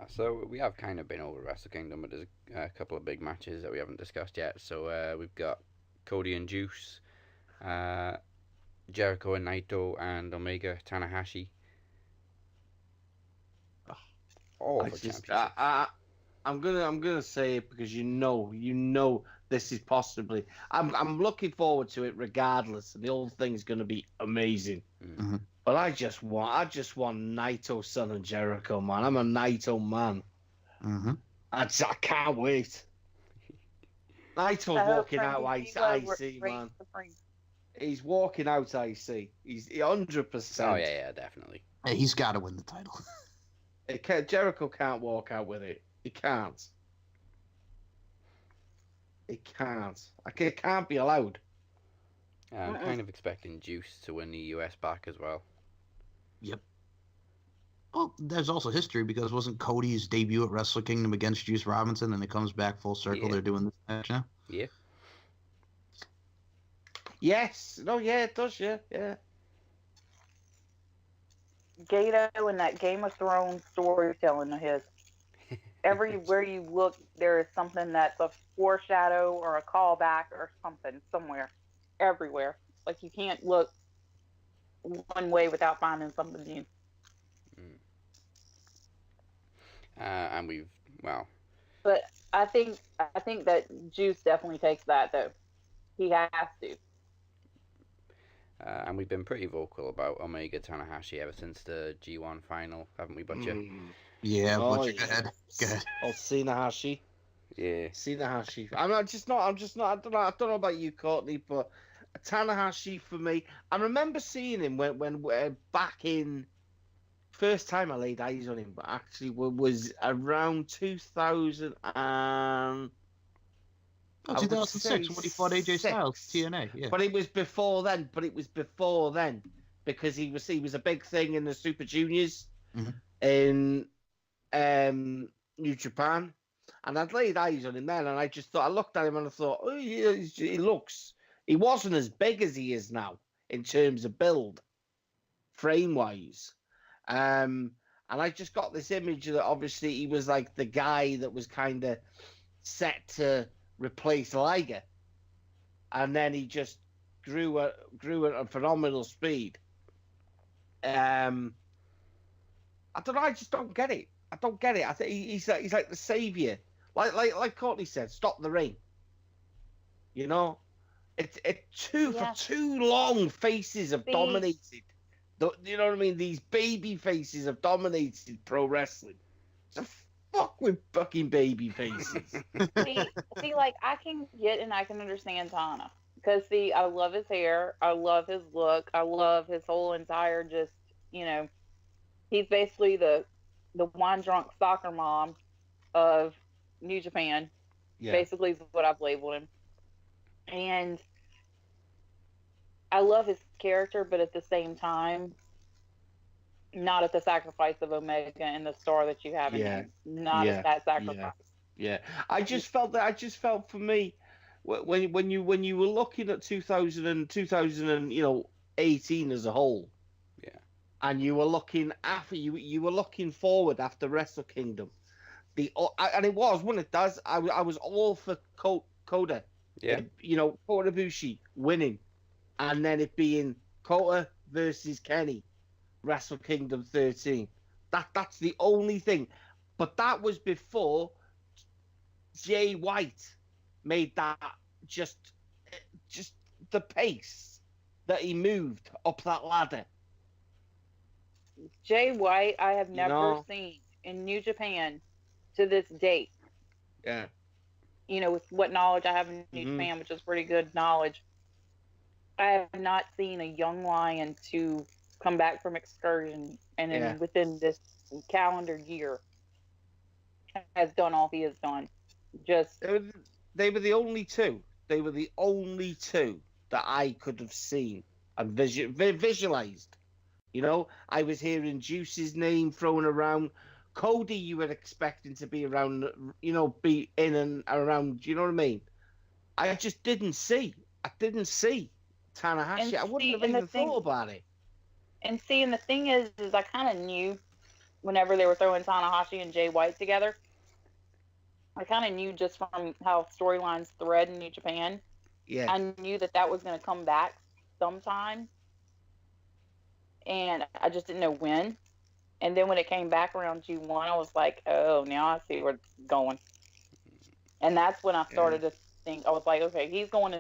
So we have kind of been over Wrestle Kingdom, but there's a couple of big matches that we haven't discussed yet. So we've got Cody and Juice, Jericho and Naito, and Omega Tanahashi. All for championship. I'm gonna say it because you know this is possibly. I'm looking forward to it regardless, and the whole thing's gonna be amazing. Mm-hmm. But I just want Naito, Son, and Jericho, man. I'm a Naito man. Mm-hmm. I can't wait. Naito's walking out IC, man. He's walking out IC. He's 100%. Oh yeah, definitely. Hey, he's got to win the title. Jericho can't walk out with it. He can't. It can't be allowed. I'm kind of expecting Juice to win the US back as well. Yep. Well, there's also history because wasn't Cody's debut at Wrestle Kingdom against Juice Robinson, and it comes back full circle. Yeah. They're doing this match now. Yeah. Yes. No, yeah, it does, yeah. Gato and that Game of Thrones storytelling of his. Everywhere you look, there is something that's a foreshadow or a callback or something somewhere. Everywhere. Like, you can't look one way without finding something new. And But I think that Juice definitely takes that, though. He has to. and we've been pretty vocal about Omega Tanahashi ever since the G1 final, haven't we, Butcher? Yeah, Oh, Butcher, yeah. go ahead. Oh, Tanahashi. Yeah. Tanahashi. I'm just not. I don't know about you, Courtney, but Tanahashi for me. I remember seeing him when back in. First time I laid eyes on him, but actually was around 2000 and. 2006 when he fought AJ Styles, TNA. Yeah. But it was before then. Because he was a big thing in the Super Juniors in New Japan, and I'd laid eyes on him then, and I looked at him and I thought, oh yeah, he wasn't as big as he is now in terms of build, frame wise, and I just got this image that obviously he was like the guy that was kind of set to replace Liger, and then he just grew at a phenomenal speed. I don't know. I just don't get it. I think he's like the savior. Like Courtney said, stop the rain. You know, for too long faces have dominated. You know what I mean? These baby faces have dominated pro wrestling. So fuck with fucking baby faces. see, like, I can get and I can understand Tana. Because, I love his hair. I love his look. I love his whole entire just, he's basically the wine-drunk soccer mom of New Japan. Yeah. Basically is what I've labeled him. And I love his character, but at the same time, not at the sacrifice of Omega and the star that you have in him. Not at that sacrifice. Yeah. I just felt for me, when you were looking at 2018 as a whole, and you were looking after you were looking forward after Wrestle Kingdom, and it was when it does. I was all for Kota, Kota Ibushi winning, and then it being Kota versus Kenny, Wrestle Kingdom 13. That's the only thing, but that was before Jay White made that just the pace that he moved up that ladder. Jay White, I have never seen in New Japan to this date. Yeah. With what knowledge I have in New Japan, which is pretty good knowledge, I have not seen a young lion to come back from excursion and then within this calendar year has done all he has done. They were the only two. They were the only two that I could have seen and visualized. I was hearing Juice's name thrown around. Cody, you were expecting to be around, be in and around. You know what I mean? I just didn't see. I didn't see Tanahashi. I wouldn't have even thought about it. And the thing is I kind of knew whenever they were throwing Tanahashi and Jay White together, I kind of knew just from how storylines thread in New Japan. Yeah. I knew that was going to come back sometime. And I just didn't know when. And then when it came back around G1, I was like, oh, now I see where it's going. And that's when I started to think, I was like, okay, he's going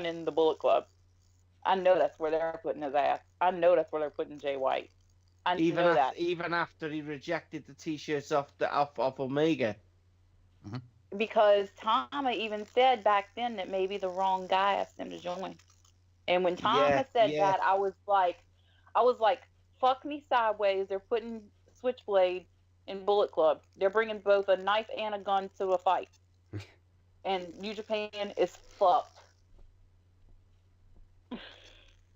in the Bullet Club. I know that's where they're putting his ass. I know that's where they're putting Jay White. I know that. Even after he rejected the T-shirts off Omega. Mm-hmm. Because Tama even said back then that maybe the wrong guy asked him to join. And when Tama said that, I was like, fuck me sideways. They're putting Switchblade in Bullet Club. They're bringing both a knife and a gun to a fight. And New Japan is fucked.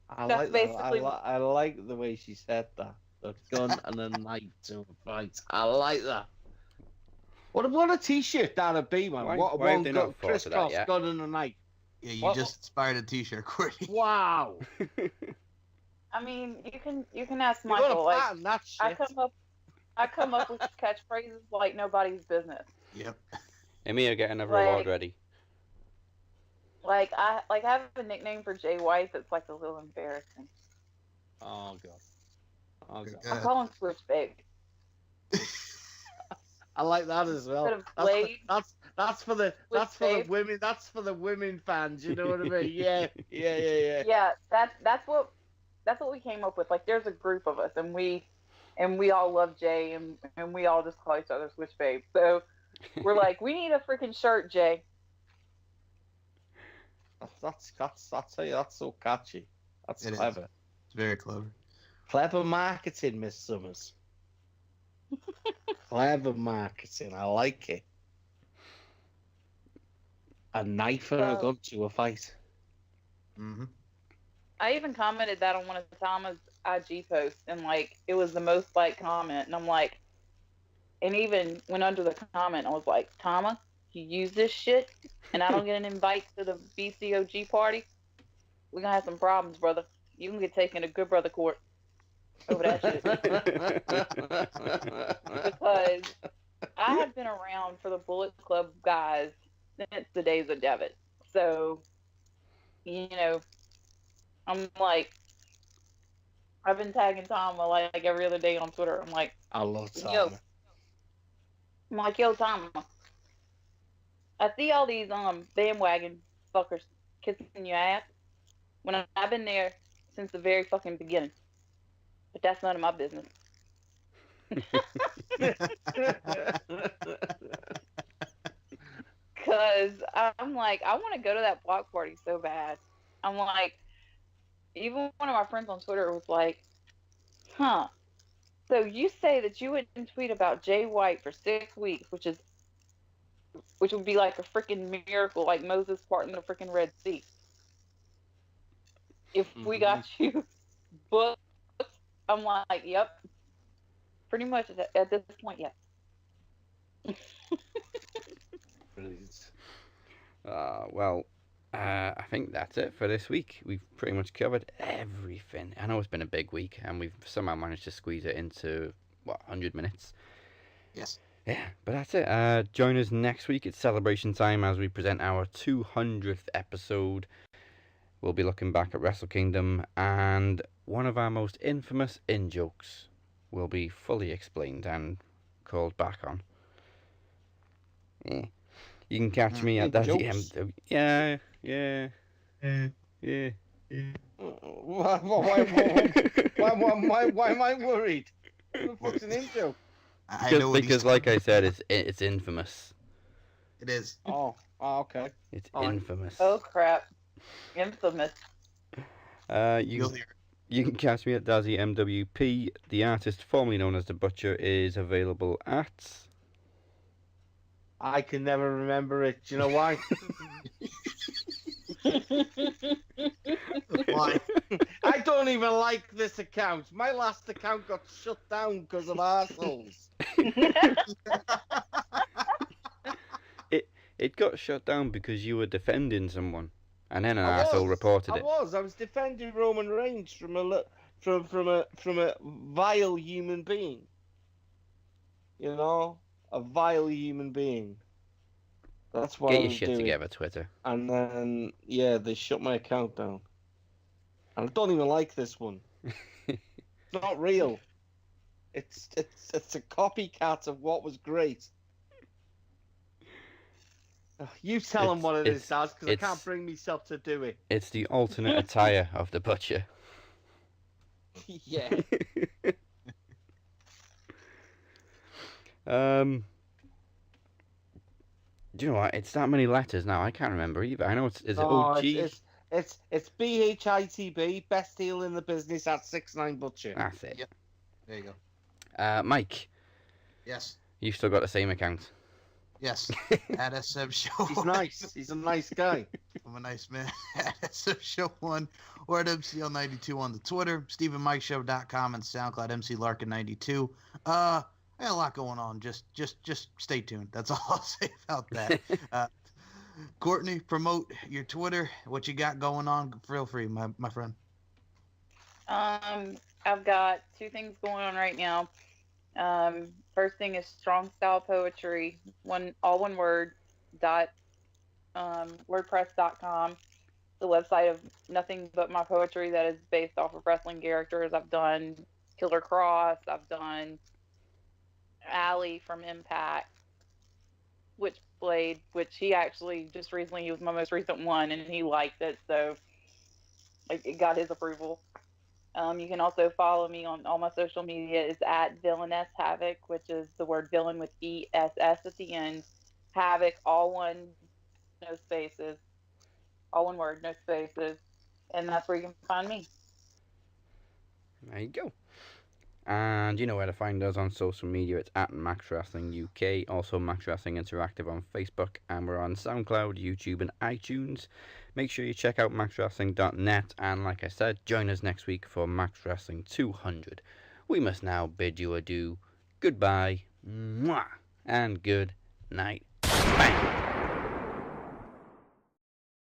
I like the way she said that. A gun and a knife to a fight. I like that. What a T-shirt that'd be, man. Why have they not thought of that crisscross yet? gun and a knife. Yeah, you just inspired a T-shirt, Courtney. Wow. I mean, you can ask Michael. Like, that shit. I come up with catchphrases like nobody's business. Yep. Emil, get another award ready. I have a nickname for Jay White that's like a little embarrassing. Oh god. I call him Switch Babe. I like that as well. That's for the women. That's for the women fans. You know what I mean? Yeah. Yeah, that's what we came up with. Like, there's a group of us, and we all love Jay, and we all just call each other Switch Babe. So we're like, we need a freaking shirt, Jay. That's so catchy. That's clever. It's very clever. Clever marketing, Miss Summers. Clever marketing. I like it. A knife and a gun to a fight. Mm-hmm. I even commented that on one of Tama's IG posts, and it was the most liked comment, and I'm like, and even went under the comment, I was like, Tama, you use this shit, and I don't get an invite to the BCOG party, we're gonna have some problems, brother. You can get taken to Good Brother Court over that shit. Because I have been around for the Bullet Club guys since the days of Devitt. So, I'm like, I've been tagging Tama like every other day on Twitter. I'm like, I love Tama. Yo. I'm like, yo, Tama, I see all these bandwagon fuckers kissing your ass when I've been there since the very fucking beginning. But that's none of my business. Because I'm like, I want to go to that block party so bad. I'm like, even one of my friends on Twitter was like, huh, so you say that you wouldn't tweet about Jay White for 6 weeks, which would be like a freaking miracle, like Moses parting the freaking Red Sea. If we got you booked, I'm like, yep. Pretty much at this point, yes. Brilliant. I think that's it for this week. We've pretty much covered everything. I know it's been a big week, and we've somehow managed to squeeze it into, 100 minutes? Yes. Yeah, but that's it. Join us next week. It's celebration time as we present our 200th episode. We'll be looking back at Wrestle Kingdom, and one of our most infamous in-jokes will be fully explained and called back on. Yeah. You can catch me at Dazzy MW. Yeah. Why am I worried? What's an in-joke? Just because, like I said, it's infamous. It is. Oh, okay. It's infamous. Oh crap! Infamous. You can catch me at Dazzy MWP. The artist formerly known as The Butcher is available at... I can never remember it. Do you know why? Why? I I don't even like this account. My last account got shut down because of arseholes. It got shut down because you were defending someone, and then an arsehole reported it. I was defending Roman Reigns from a vile human being. You know, a vile human being. That's what Get I your was shit doing. together, Twitter. And then they shut my account down. And I don't even like this one. It's not real. It's a copycat of what was great. You tell him what it is, Daz, because I can't bring myself to do it. It's the alternate attire of the butcher. Yeah. Do you know what? It's that many letters now. I can't remember either. I know it's OG. It's BHITB, best heel in the business at 6'9" Butcher. That's it. Yep. There you go. Mike. Yes. You've still got the same account. Yes. At SM Show. He's nice. He's a nice guy. I'm a nice man. At SM Show 1 or at MCL92 on the Twitter, StephenMikeShow.com and SoundCloud MCLarkin92. I got a lot going on. Just stay tuned. That's all I'll say about that. Courtney, promote your Twitter. What you got going on? Feel free, my friend. I've got two things going on right now. First thing is Strong Style Poetry, all one word, WordPress.com. The website of nothing but my poetry that is based off of wrestling characters. I've done Killer Cross. I've done Allie from Impact, Witchblade, which he actually just recently, he was my most recent one, and he liked it, so it got his approval. You can also follow me on all my social media is at Villainess Havoc, which is the word villain with ESS at the end. Havoc, all one, no spaces. All one word, no spaces. And that's where you can find me. There you go. And you know where to find us on social media. It's at Max Wrestling UK, also Max Wrestling Interactive on Facebook, and we're on SoundCloud, YouTube, and iTunes. Make sure you check out maxwrestling.net, and like I said, join us next week for Max Wrestling 200. We must now bid you adieu. Goodbye, mwah, and good night. Bang.